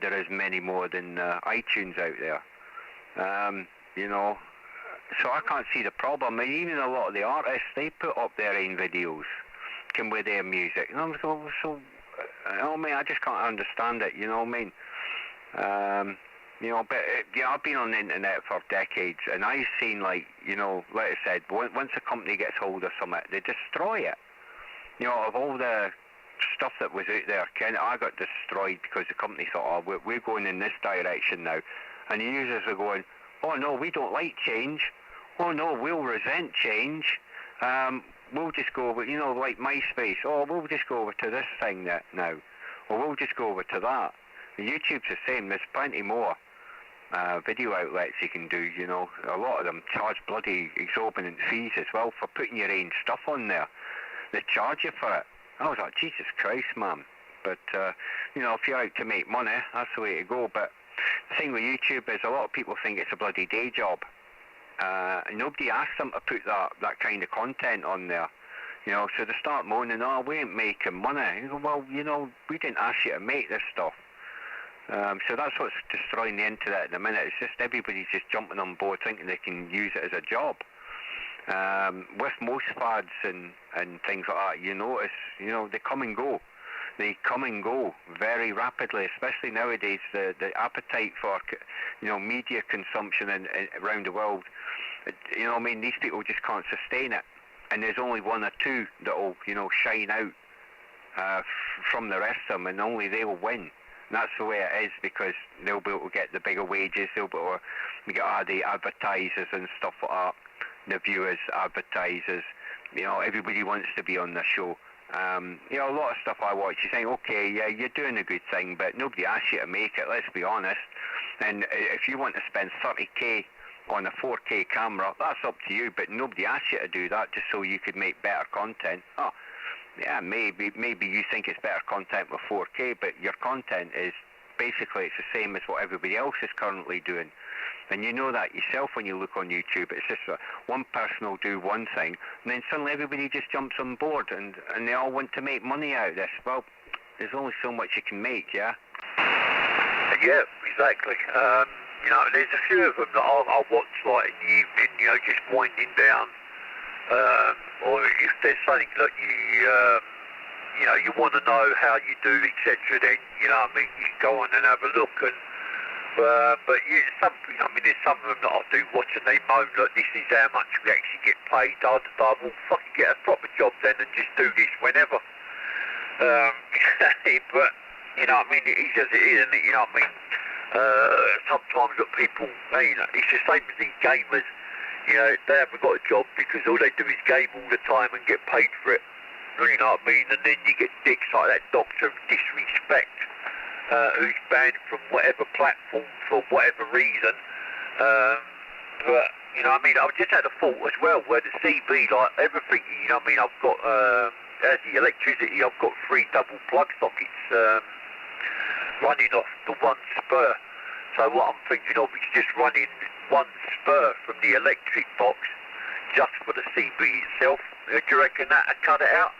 There is many more than iTunes out there, you know, so I can't see the problem. I mean, even a lot of the artists, they put up their own videos, with their music, and I'm so, you know what I mean, I just can't understand it, you know what I mean. You know, but yeah, I've been on the internet for decades, and I've seen, like, you know, like I said, once a company gets hold of something, they destroy it. You know, of all the stuff that was out there, Ken, I got destroyed because the company thought, oh, we're going in this direction now, and the users are going, oh no, we don't like change. Oh no, we'll resent change. We'll just go over, you know, like MySpace. Oh, we'll just go over to this thing now, or we'll just go over to that. YouTube's the same. There's plenty more video outlets you can do, you know. A lot of them charge bloody exorbitant fees as well for putting your own stuff on there. They charge you for it. I was like, Jesus Christ, man. But, you know, if you're out to make money, that's the way to go. But the thing with YouTube is a lot of people think it's a bloody day job. Nobody asks them to put that kind of content on there. You know, so they start moaning, oh, we ain't making money. You go, well, you know, we didn't ask you to make this stuff. So that's what's destroying the internet at the minute. It's just everybody's just jumping on board thinking they can use it as a job. With most fads and things like that, you notice, you know, they come and go. They come and go very rapidly, especially nowadays. The appetite for, you know, media consumption around the world, you know what I mean, these people just can't sustain it. And there's only one or two that will, you know, shine out from the rest of them, and only they will win. And that's the way it is, because they'll be able to get the bigger wages, they'll be able to get the advertisers and stuff like that, the viewers, advertisers, you know, everybody wants to be on the show. You know, a lot of stuff I watch, you think, okay, yeah, you're doing a good thing, but nobody asked you to make it, let's be honest. And if you want to spend 30k on a 4K camera, that's up to you, but nobody asked you to do that just so you could make better content. Oh, yeah, maybe you think it's better content with 4K, but your content is basically it's the same as what everybody else is currently doing. And you know that yourself when you look on YouTube. It's just one person will do one thing, and then suddenly everybody just jumps on board, and they all want to make money out of this. Well, there's only so much you can make, yeah? Yeah, exactly. You know, there's a few of them that I'll watch like in the evening, you know, just winding down. Or if there's something that you know, you want to know how you do, etc., then, you know what I mean, you can go on and have a look. And but yeah, there's some of them that I do watch and they moan that this is how much we actually get paid. Well, fucking get a proper job then and just do this whenever. But, you know what I mean, it is as it is, isn't it? You know what I mean? Sometimes that people, you know, it's the same as these gamers. You know, they haven't got a job because all they do is game all the time and get paid for it. You know what I mean? And then you get dicks like that Doctor of Disrespect, who's banned from whatever platform for whatever reason. But, you know what I mean? I've just had a thought as well where the CB, like everything, you know what I mean? I've got, as the electricity, I've got 3 double plug sockets running off the one spur. So what I'm thinking of is just running one spur from the electric box just for the CB itself. Do you reckon that'd cut it out?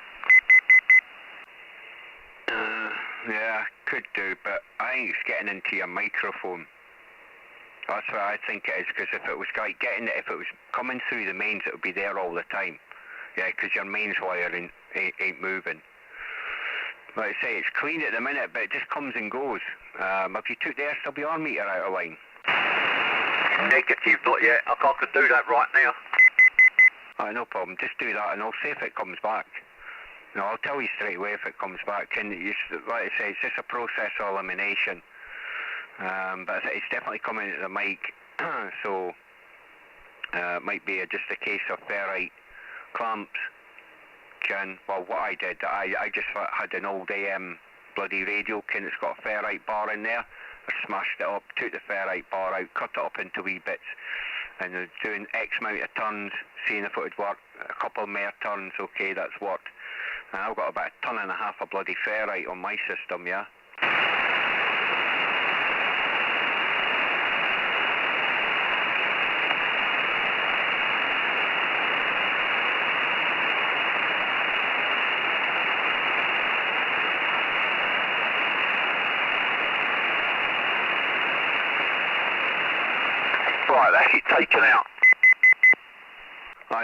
Yeah, could do, but I think it's getting into your microphone. That's what I think it is, because if it was if it was coming through the mains, it would be there all the time. Yeah, because your mains wiring ain't moving. Like I say, it's clean at the minute, but it just comes and goes. If you took the SWR meter out of line. Negative, not yet. I can do that right now. No problem. Just do that, and I'll see if it comes back. No, I'll tell you straight away if it comes back. And like I say, it's just a process of elimination. But it's definitely coming to the mic, so it might be just a case of ferrite clamps. Well, what I did, I just had an old AM bloody radio kin that's got a ferrite bar in there. I smashed it up, took the ferrite bar out, cut it up into wee bits, and doing X amount of turns, seeing if it would work. A couple more turns, okay, that's worked. And I've got about 1.5 tons of bloody ferrite on my system, yeah? Right, that's it taken out.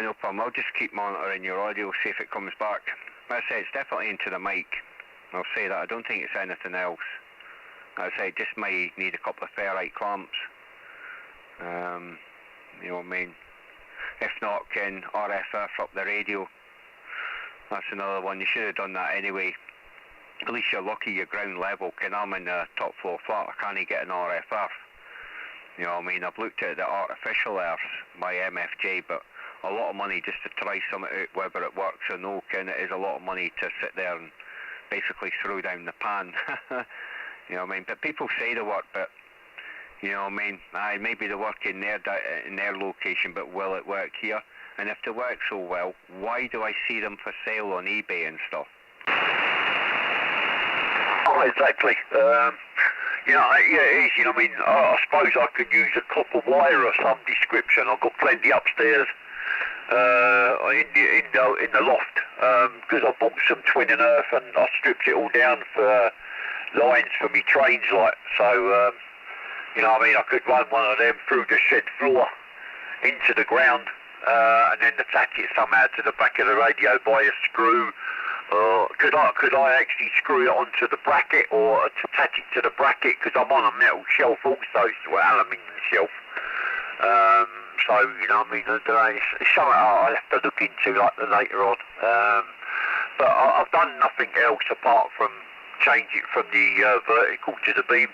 No problem. I'll just keep monitoring your audio, see if it comes back. Like I say, it's definitely into the mic. I'll say that. I don't think it's anything else. Like I say, it just might need a couple of ferrite clamps. You know what I mean? If not, can RFF up the radio. That's another one. You should have done that anyway. At least you're lucky you're ground level. Can I'm in the top floor flat, I can't get an RFF. You know what I mean? I've looked at the artificial earth by MFJ, but a lot of money just to try something out, whether it works or no, it is a lot of money to sit there and basically throw down the pan. You know what I mean? But people say they work, but you know what I mean? Maybe they work in their location, but will it work here? And if they work so well, why do I see them for sale on eBay and stuff? Oh, exactly. You know, yeah, it is. You know, I mean, I suppose I could use a copper wire of some description. I've got plenty upstairs in the loft because I bought some twin and earth and I stripped it all down for lines for me trains, like. So, you know, what I mean, I could run one of them through the shed floor into the ground and then attach it somehow to the back of the radio by a screw. Could I actually screw it onto the bracket or attach it to the bracket? Because I'm on a metal shelf also, so an aluminium shelf. So, you know what I mean, it's something I'll have to look into later on. But I've done nothing else apart from change it from the vertical to the beam.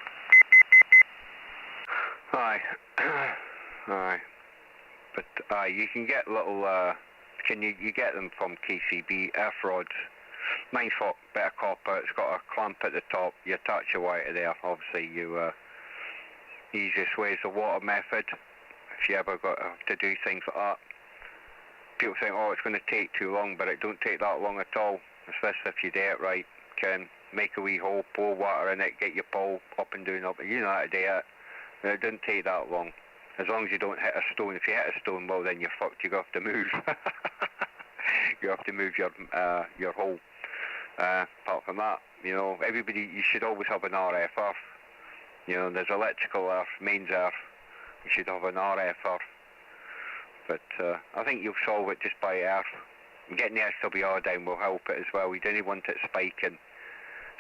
Aye. Aye. But you can get little, you get them from KCB, earth rods. 9-foot bit of copper. It's got a clamp at the top. You attach your wire to there. Obviously, easiest way is the water method. If you ever got to do things like that, people think, oh, it's going to take too long, but it don't take that long at all. Especially if you do it right. Can make a wee hole, pour water in it, get your pole up and down up. You know how to do it. It doesn't take that long. As long as you don't hit a stone. If you hit a stone, well, then you're fucked. You have to move. You have to move your hole. Apart from that, you know, everybody, you should always have an RF earth. You know, there's electrical earth, mains earth. You should have an RF earth. But I think you'll solve it just by earth. And getting the SWR down will help it as well. You don't want it spiking,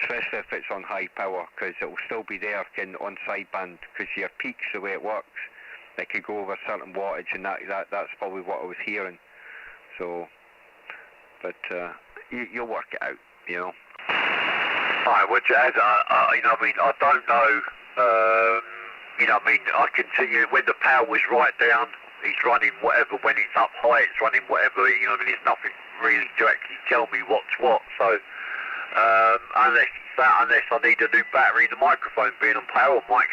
especially if it's on high power, because it will still be there on sideband, because your peaks, the way it works, they could go over certain wattage, and that's probably what I was hearing. So, but you'll work it out, you know. Right, which as you know, I mean, I don't know, you know, I mean, I can tell you when the power was right down, it's running whatever. When it's up high, it's running whatever. You know, I mean, there's nothing really to actually tell me what's what. So, unless it's that, unless I need a new battery, the microphone being on power mic.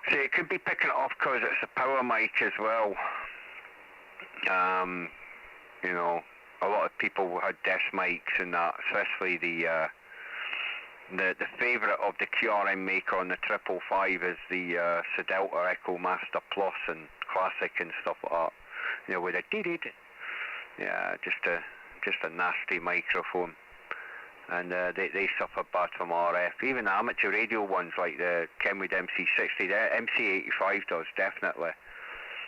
See, it could be picking it off because it's a power mic as well. You know, a lot of people had desk mics and that, especially the favourite of the QRM maker on the 555 is the Delta Echo Master Plus and Classic and stuff like that. You know, with a dee-dee. Yeah, just a nasty microphone. And they suffer bad from RF. Even the amateur radio ones like the Kenwood MC60, the MC85 does, definitely.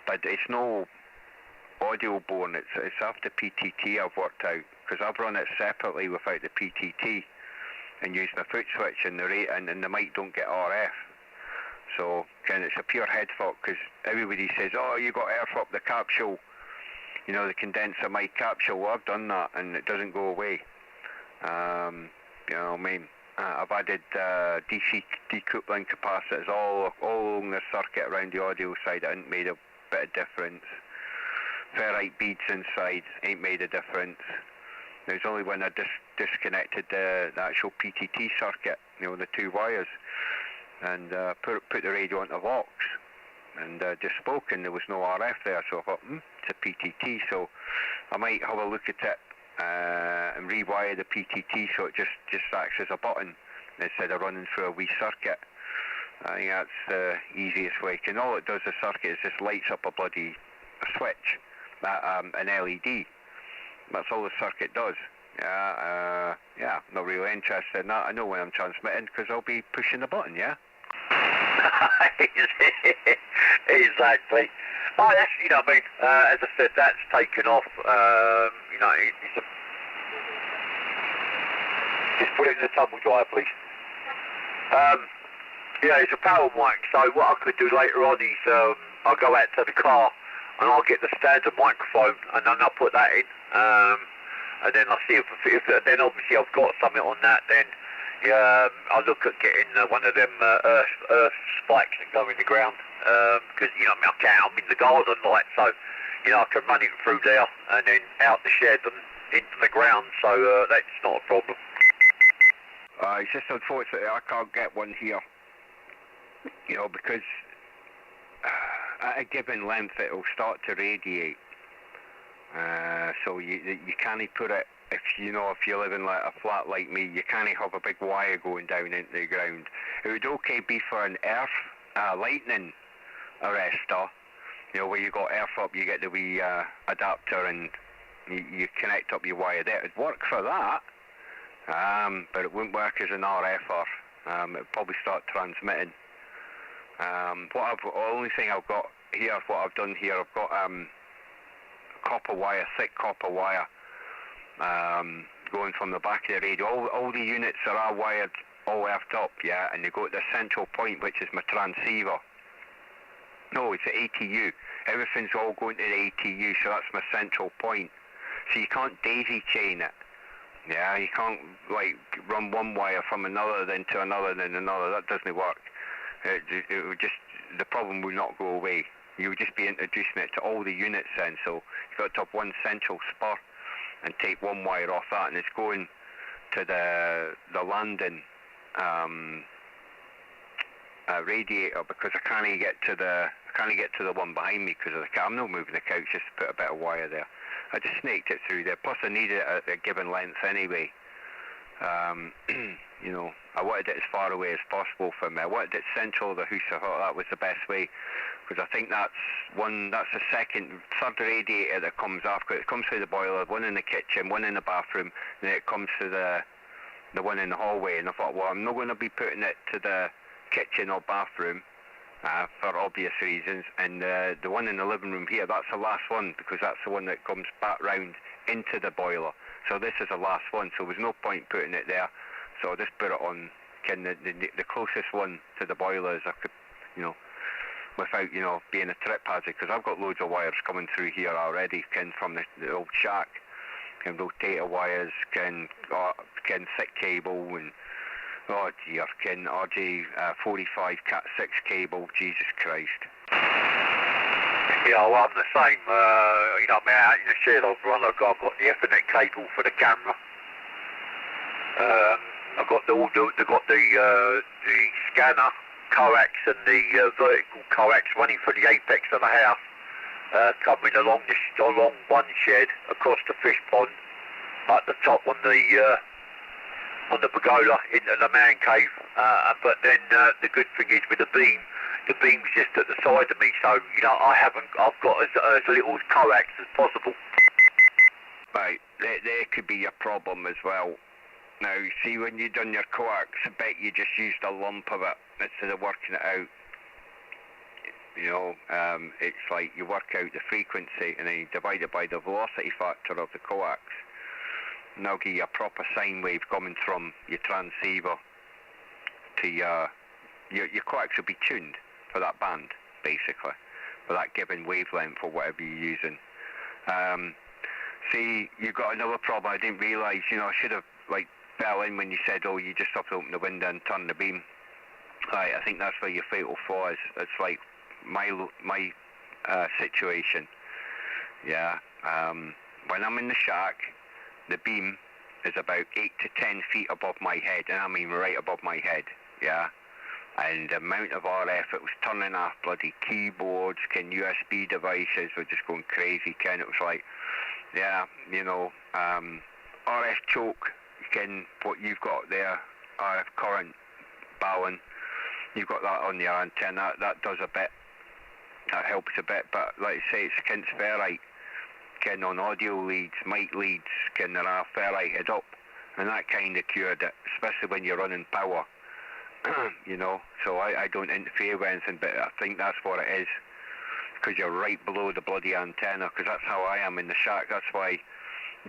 But it's no audio borne, it's after PTT I've worked out, because I've run it separately without the PTT and used my foot switch, and the mic don't get RF. So, it's a pure head fuck, because everybody says, oh, you got earth up the capsule, you know, the condenser mic capsule. Well, I've done that, and it doesn't go away. You know, I mean, I've added DC decoupling capacitors all along the circuit around the audio side. It ain't made a bit of difference. Ferrite beads inside ain't made a difference. It was only when I disconnected the actual PTT circuit, you know, the two wires, and put the radio onto Vox, and just spoke, and there was no RF there. So I thought, it's a PTT, so I might have a look at it and rewire the PTT so it just acts as a button instead of running through a wee circuit. I think that's the easiest way. And all it does, the circuit, is just lights up a switch, an LED. That's all the circuit does. Yeah, not really interested in that. I know when I'm transmitting, because I'll be pushing the button, yeah? Exactly. Oh, that's, you know, I mean, as I said, that's taken off. You know, just put it in the tumble dryer, please. Yeah, it's a power mic, so what I could do later on is I'll go out to the car and I'll get the standard microphone and then I'll put that in. And then I'll see if then obviously I've got something on that, then I'll look at getting one of them earth spikes and go in the ground. Because, you know, I mean, I'm in the garden light, so, you know, I can run it through there and then out the shed and into the ground, so that's not a problem. It's just unfortunately I can't get one here, you know, because at a given length it'll start to radiate. So you can't put it, if you live in like a flat like me, you can't have a big wire going down into the ground. It would okay be for an earth lightning arrestor, you know, where you got earth up, you get the wee adapter and you connect up your wire there. It'd work for that, but it wouldn't work as an RFer. It'd probably start transmitting. The only thing I've got here, what I've done here, I've got copper wire, thick copper wire, going from the back of the radio. All the units are wired all earthed up, yeah, and they go at the central point, which is my transceiver. No, it's the ATU. Everything's all going to the ATU, so that's my central point. So you can't daisy chain it. Yeah, you can't like run one wire from another, then to another, then another. That doesn't work. It would just, the problem will not go away. You would just be introducing it to all the units then, so you've got to have one central spur and take one wire off that, and it's going to the landing radiator, because I can't get to the one behind me because of the couch. I'm not moving the couch, just to put a bit of wire there. I just snaked it through there. Plus I needed it at a given length anyway. You know, I wanted it as far away as possible from me. I wanted it central of the house. I thought that was the best way, because I think that's the third radiator that comes off. It comes through the boiler, one in the kitchen, one in the bathroom, and then it comes to the one in the hallway. And I thought, well, I'm not going to be putting it to the kitchen or bathroom for obvious reasons, and the one in the living room here, that's the last one, because that's the one that comes back round into the boiler. So this is the last one, so there was no point putting it there. So I just put it on the closest one to the boiler as I could, you know, without, you know, being a trip hazard, because I've got loads of wires coming through here already, from the old shack, rotator wires, thick cable, and oh dear, RJ45 Cat 6 cable, Jesus Christ. Yeah, well, I'm the same, you know, I'm out in the shed, I've got the Ethernet cable for the camera. I've got the scanner, coax, and the vertical coax running for the apex of the house, coming along one shed, across the fish pond, at the top on the pergola into the man cave. But then the good thing is with the beam's just at the side of me, so you know I've got as little coax as possible. Right, there could be a problem as well. Now, see, when you done your coax, I bet you just used a lump of it instead of working it out. You know, it's like you work out the frequency and then you divide it by the velocity factor of the coax. And that'll give you a proper sine wave coming from your transceiver to your coax will be tuned for that band, basically, for that given wavelength or whatever you're using. See, you got another problem I didn't realise, you know, I should have, like, fell in when you said, oh, you just have to open the window and turn the beam. Right, I think that's where your fatal flaw is. It's like my situation. Yeah, when I'm in the shack, the beam is about 8 to 10 feet above my head, and I mean right above my head, yeah? And the amount of RF, it was turning off bloody keyboards, USB devices were just going crazy, Ken. It was like, yeah, you know, RF choke, what you've got there, RF current bowing, you've got that on your antenna, that does a bit, that helps a bit, but like I say, it's ferrite, on audio leads, mic leads, there are ferrite head up, and that kind of cured it, especially when you're running power, you know, so I don't interfere with anything, but I think that's what it is, because you're right below the bloody antenna, because that's how I am in the shack. That's why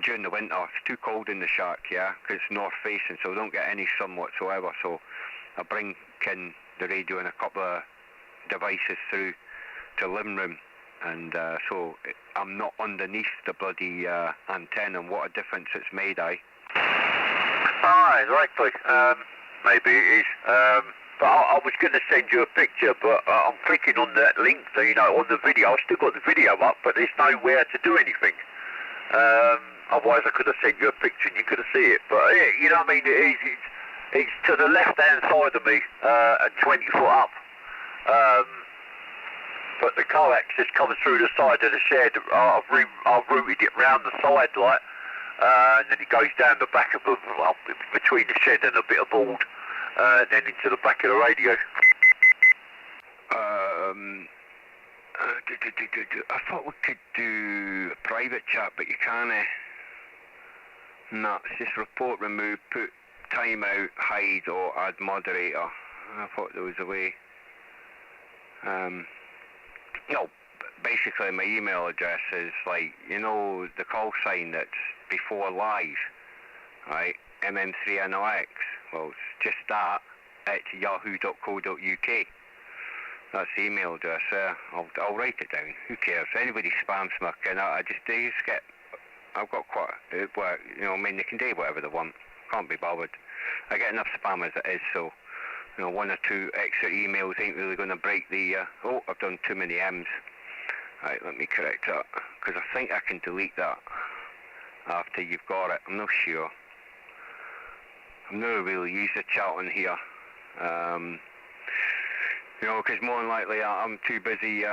during the winter it's too cold in the shack, yeah, because it's north facing, so we don't get any sun whatsoever. So I bring the radio and a couple of devices through to the living room, and so I'm not underneath the bloody antenna, and what a difference it's made, Exactly. Maybe it is. But I was going to send you a picture, but I'm clicking on that link, so, you know, on the video. I've still got the video up, but there's nowhere to do anything. Otherwise I could have sent you a picture and you could have seen it. But, you know what I mean, it's to the left-hand side of me, and 20 foot up. But the coax just comes through the side of the shed. I've routed it round the side, like, and then it goes down the back of between the shed and a bit of board, then into the back of the radio. I thought we could do a private chat, but you can't. No, it's just report, remove, put timeout, hide, or add moderator. I thought there was a way. No, basically my email address is like, you know, the call sign that's before live, right? MM3NOX. Well, it's just that at yahoo.co.uk. That's the email address there. I'll write it down. Who cares? Anybody spams me, and I just get. I've got quite. Well, you know, I mean, they can do whatever they want. Can't be bothered. I get enough spam as it is, so you know, 1 or 2 extra emails ain't really going to break the. Oh, I've done too many M's. Right, let me correct that, because I think I can delete that. after you've got it. I'm not sure. I've never really used the chat on here. You know, because more than likely I'm too busy,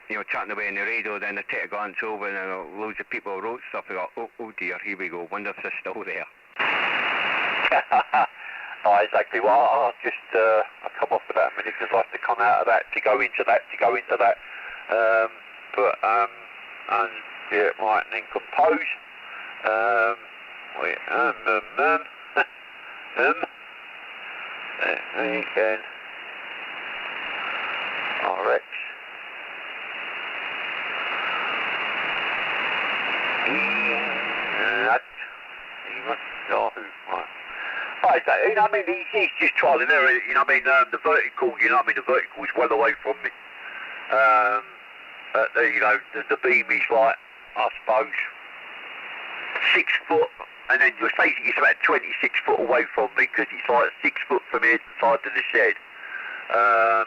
you know, chatting away on the radio, then I take a glance over and then loads of people wrote stuff. I go, oh dear, here we go, wonder if they're still there. Oh, exactly. Well, I'll just I'll come off of that a minute because I have to come out of that to go into that, and yeah, right, and then compose. Wait, there you can. RX. You know what I mean, he's just trial and error, you know what I mean, the vertical, you know what I mean, the vertical is well away from me. You know, the beam is like, I suppose, 6 foot, and then you're basically it's about 26 foot away from me, because it's like 6 foot from here to the side of the shed,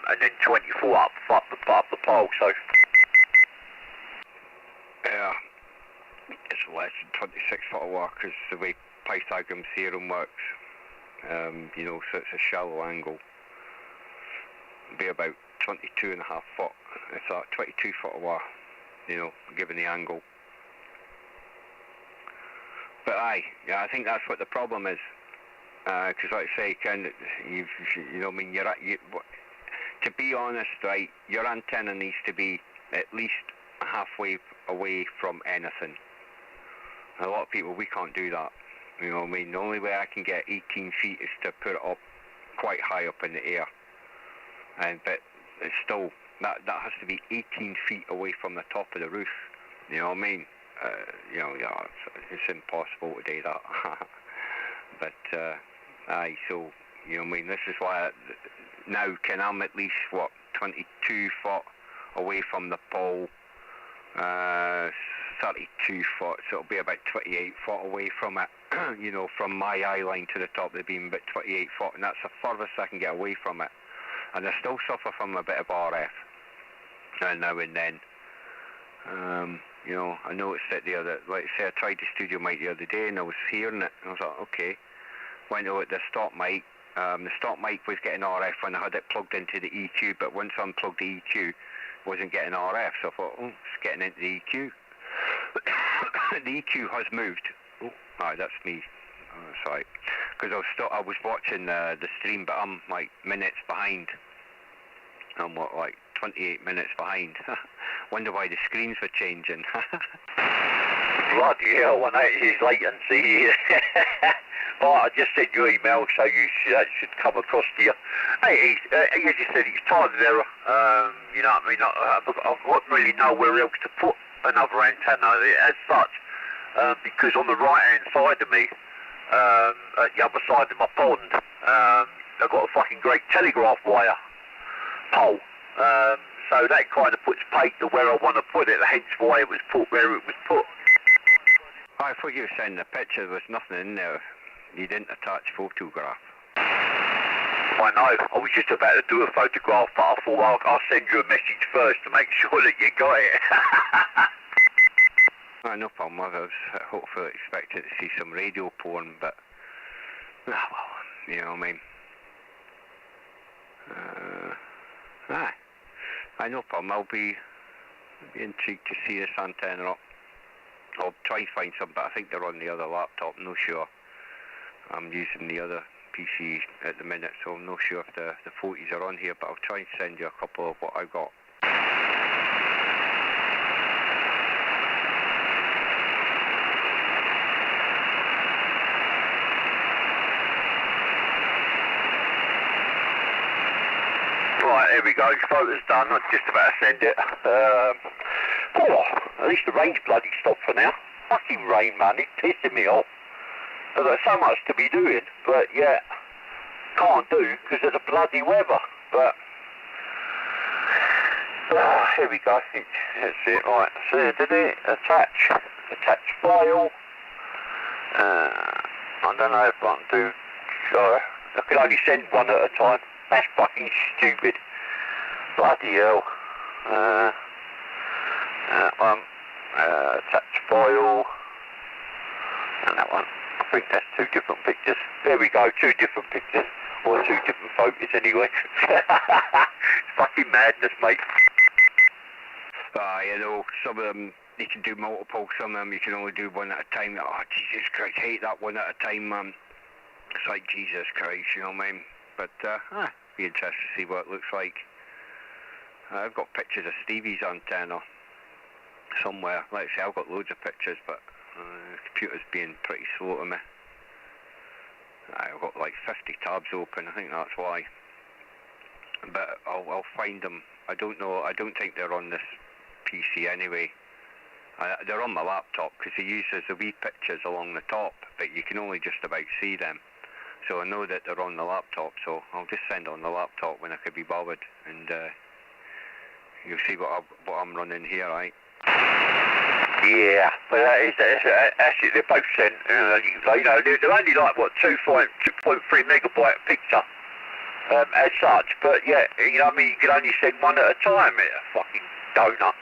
and then 24 up the pole, so. Yeah, it's less than 26 foot away, because the way Pythagorean's theorem works. You know, so it's a shallow angle. It'll be about 22.5 foot. It's like 22 foot away, you know, given the angle. But yeah, I think that's what the problem is. Because like I say, you know, I mean, to be honest, right, your antenna needs to be at least halfway away from anything. A lot of people, we can't do that. You know what I mean? The only way I can get 18 feet is to put it up quite high up in the air. But it's still, that has to be 18 feet away from the top of the roof. You know what I mean? You know, yeah, it's impossible to do that. But, so, you know what I mean? This is why now I'm at least, 22 foot away from the pole. 32 foot, so it'll be about 28 foot away from it, you know, from my eye line to the top of the beam, about 28 foot, and that's the furthest I can get away from it. And I still suffer from a bit of RF now and then. You know, I noticed it the other, like I say, I tried the studio mic the other day and I was hearing it, and I was like, okay. Went to the stop mic. The stop mic was getting RF when I had it plugged into the EQ, but once I unplugged the EQ, wasn't getting RF, so I thought, oh, it's getting into the EQ. The EQ has moved. Oh, that's me. Oh, sorry. Because I was watching the stream, but I'm like minutes behind. I'm like 28 minutes behind. Wonder why the screens were changing. Bloody hell, 180 is latency. Right, I just sent you an email, so that should come across to you. Hey, as you said, it's trial and error. You know what I mean? I wouldn't really know where else to put another antenna as such, because on the right hand side of me, at the other side of my pond, I've got a fucking great telegraph wire pole, so that kind of puts paint to where I want to put it, hence why it was put where it was put. I thought you were saying the picture, there was nothing in there. You didn't attach photograph. I know, I was just about to do a photograph, but I thought I'll send you a message first to make sure that you got it. No problem. I was hopefully expecting to see some radio porn, but well, you know what I mean. No problem. I'll be intrigued to see this antenna up. I'll try and find some, but I think they're on the other laptop. I'm not sure. I'm using the other PC at the minute, so I'm not sure if the 40s are on here, but I'll try and send you a couple of what I got. Right, there we go, photo's done, I'm just about to send it. At least the rain's bloody stopped for now. Fucking rain, man, it's pissing me off. There's so much to be doing, but yeah, can't do because of the bloody weather. But here we go. That's it. Right, so did it attach file. I don't know if I can do. I can only send one at a time. That's fucking stupid. Bloody hell. That one. Attach file. that one. I think that's two different pictures. There we go, two different pictures. Or two different photos anyway. Fucking madness, mate. You know, some of them, you can do multiple, some of them you can only do one at a time. Oh, Jesus Christ, hate that one at a time, man. It's like, Jesus Christ, you know what I mean? But, be interested to see what it looks like. I've got pictures of Stevie's antenna somewhere. Like I say, I've got loads of pictures, but the computer's being pretty slow to me. I've got like 50 tabs open, I think that's why. But I'll find them. I don't know, I don't think they're on this PC anyway. They're on my laptop, because they use the wee pictures along the top, but you can only just about see them. So I know that they're on the laptop, so I'll just send on the laptop when I could be bothered, and you'll see what I'm running here, right? Yeah, but actually they're both sent, you know, they're only like, what, 2.3 megabyte picture, as such, but yeah, you know what I mean, you can only send one at a time, fucking donuts.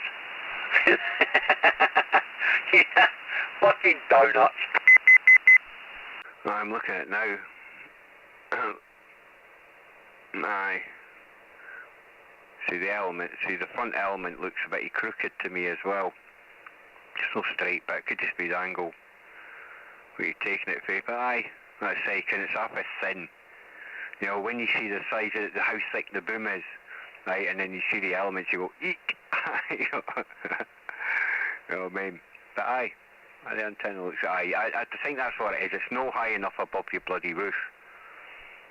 Yeah, fucking donuts. I'm looking at it now. See the front element looks a bit crooked to me as well. Just no straight, but it could just be the angle where you're taking it for. But aye, that's saying it's up as thin. You know, when you see the size of it, how thick the boom is, right, and then you see the elements, you go, eek! You know what I mean? But aye, the antenna looks, I think that's what it is. It's no high enough above your bloody roof.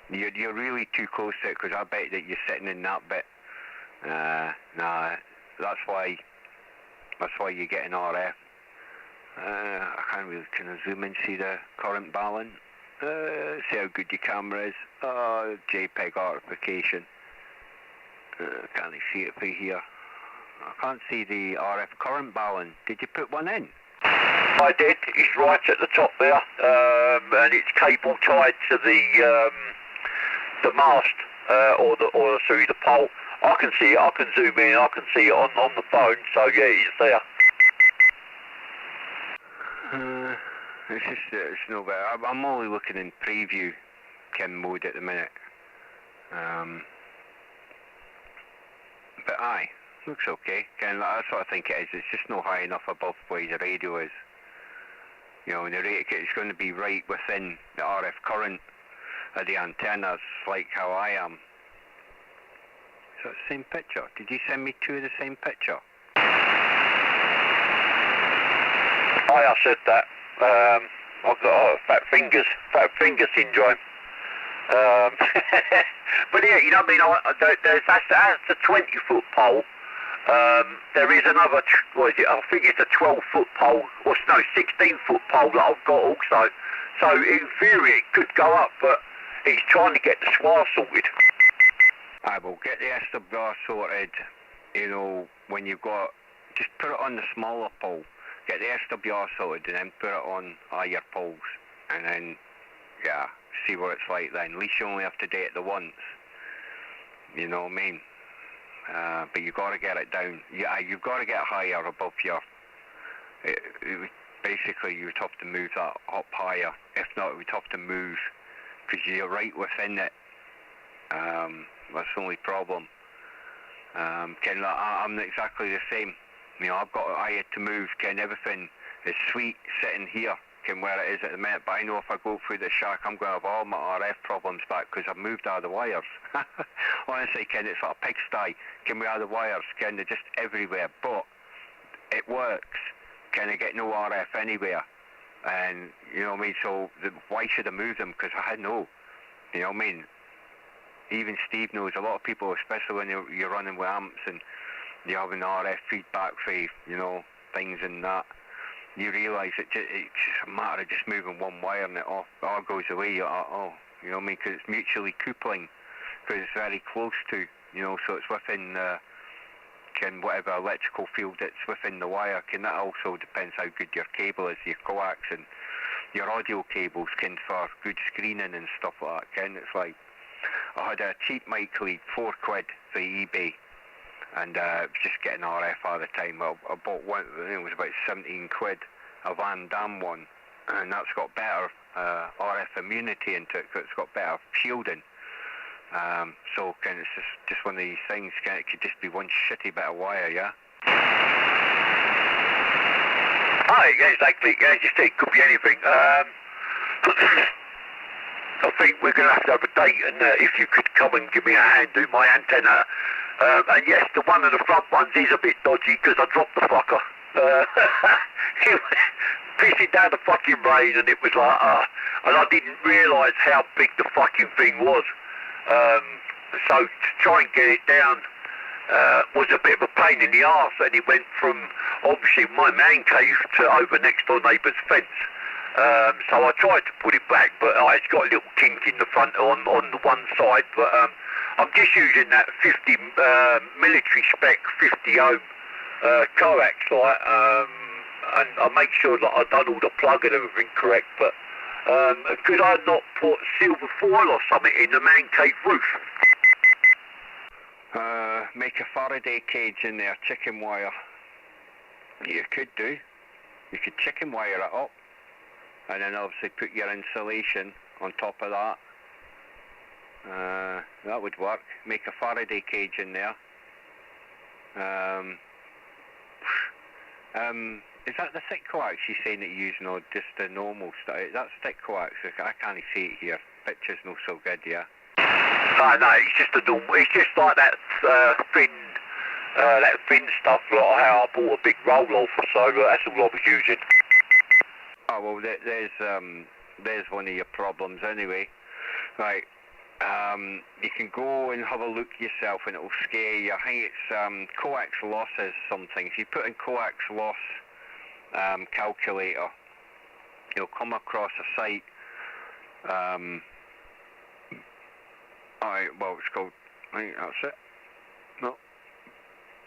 You're really too close to it, because I bet that you're sitting in that bit. Nah, that's why you get an RF. I can't really, can I zoom in, see the current balance? See how good your camera is. JPEG artification. Can't see it for here. I can't see the RF current balance. Did you put one in? I did. It's right at the top there, and it's cable tied to the mast, or through the pole. I can see it. I can zoom in. I can see it on the phone. So yeah, it's there. It's no better. I'm only looking in preview chem mode at the minute. But aye, looks okay. Again, that's what I think it is. It's just not high enough above where the radio is. You know, and the radio, it's going to be right within the RF current of the antennas, like how I am. So it's the same picture. Did you send me two of the same picture? I said that. I've got fat finger syndrome. But yeah, you know what I mean, that's the 20-foot pole. There is another, I think it's a 12-foot pole, or no, 16-foot pole that I've got also. So in theory it could go up, but he's trying to get the SWR sorted. I will get the SWR sorted, you know, when you've got, just put it on the smaller pole. Get the SWR sorted and then put it on higher poles, and then, yeah, see what it's like then. At least you only have to do it the once, you know what I mean? But you've got to get it down. Yeah, you've got to get higher above your, basically you would have to move that up higher. If not, it would have to move, because you're right within it. That's the only problem. I'm exactly the same. You know, I had to move, everything is sweet sitting here, where it is at the minute, but I know if I go through the shack, I'm going to have all my RF problems back, because I've moved out of the wires. Honestly, it's like a pigsty, we have the wires, they're just everywhere, but it works, I get no RF anywhere, and, you know what I mean, so why should I move them, because I know, you know what I mean, even Steve knows, a lot of people, especially when you're running with amps, and you're having RF feedback for, you know, things and that, you realise it's just a matter of just moving one wire and it all goes away. You know what I mean? Because it's mutually coupling, because it's very close to, you know, so it's within whatever electrical field that's within the wire. That also depends how good your cable is, your coax and your audio cables, for good screening and stuff like that. It's like, I had a cheap mic lead, £4 for eBay. And just getting RF all the time. I bought one, it was about 17 quid, a Van Damme one, and that's got better RF immunity into it, 'cause it's got better shielding. So kind of it's just one of these things. It could just be one shitty bit of wire, yeah. Oh, yeah, exactly. Yeah, just it could be anything. I think we're going to have a date, and if you could come and give me a hand, do my antenna. And yes, the one of the front ones is a bit dodgy because I dropped the fucker. It was pissing down the fucking rain, and it was like, and I didn't realise how big the fucking thing was. So to try and get it down was a bit of a pain in the arse, and it went from obviously my man cave to over next door neighbour's fence. So I tried to put it back, but it's got a little kink in the front on the one side. But I'm just using that 50 military spec 50 ohm coax light, and I make sure that I've done all the plug and everything correct. But could I not put silver foil or something in the man cave roof? Make a Faraday cage in there, chicken wire. You could do. You could chicken wire it up, and then obviously put your insulation on top of that. That would work. Make a Faraday cage in there. Is that the thick coax you're saying that you're using, or just the normal stuff? That's thick coax. I can't see it here. Picture's not so good, yeah. No, it's just a normal. It's just like that thin stuff, like how I bought a big roll off. So that's all I was using. Oh well, there's one of your problems anyway. Right. You can go and have a look yourself, and it'll scare you. I think it's coax losses. Something. If you put in coax loss calculator, you'll come across a site. Well, it's called. I think that's it. No,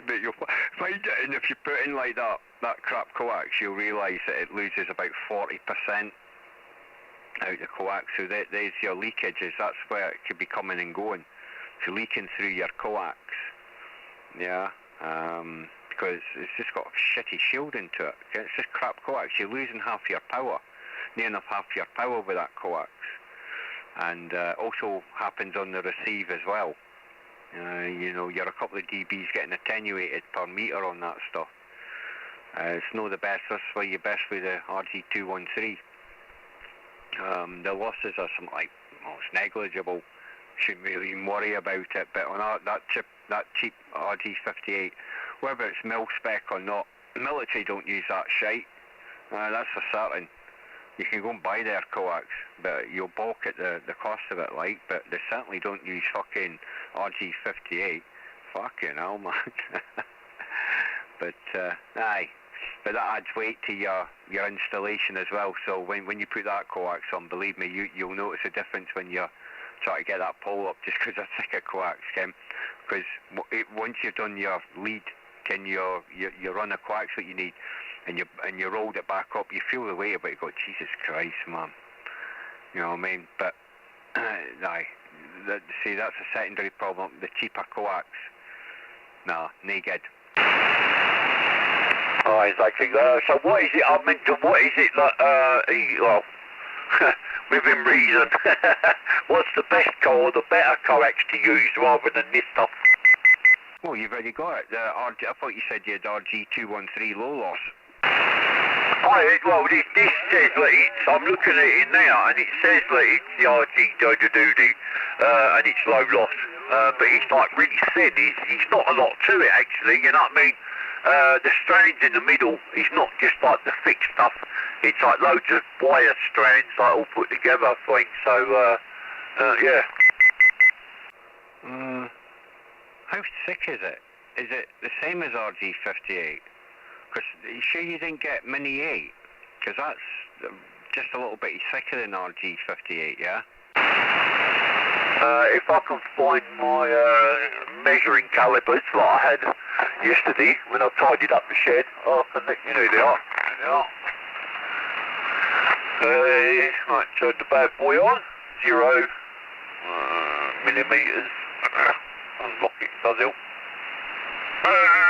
but you'll find it, and if you put in like that crap coax, you'll realise that it loses about 40% out the coax. So there's your leakages. That's where it could be coming and going. It's leaking through your coax. Yeah. Because it's just got shitty shielding to it. It's just crap coax. You're losing half your power, near enough half your power with that coax. And also happens on the receive as well. You know, you're a couple of dBs getting attenuated per meter on that stuff. It's not the best. That's why you're best with the RG-213. The losses are something like, it's negligible. Shouldn't really even worry about it. But on that cheap RG-58, whether it's mil-spec or not, the military don't use that shite. That's for certain. You can go and buy their coax, but you'll balk at the cost of it, like. But they certainly don't use fucking RG-58. Fucking hell, man. But aye. But that adds weight to your installation as well. So when you put that coax on, believe me, you'll notice a difference when you're trying to get that pole up, just because of thicker coax, Kim. Because once you've done your lead, you run a coax what you need, and you rolled it back up, you feel the weight of it. You go, Jesus Christ, man. You know what I mean? But aye, see, that's a secondary problem. The cheaper coax, nah, no good. Oh, exactly. So what is it? I meant to. What is it that? Well, within reason. What's the best or the better coax to use rather than this stuff? Well, you've already got it. I thought you said you had RG-213 low loss. Well, this says that it's. I'm looking at it now, and it says that it's the RG-213, and it's low loss. But it's like really thin. It's not a lot to it actually. You know what I mean? The strands in the middle is not just like the thick stuff. It's like loads of wire strands like all put together, I think. So, yeah. How thick is it? Is it the same as RG-58? Because you sure you didn't get Mini 8? Because that's just a little bit thicker than RG-58, yeah? If I can find my measuring calipers that I had yesterday when I tidied up the shed, I can let you know they are. Right, turn the bad boy on. 0 millimeters. Unlock it, does it?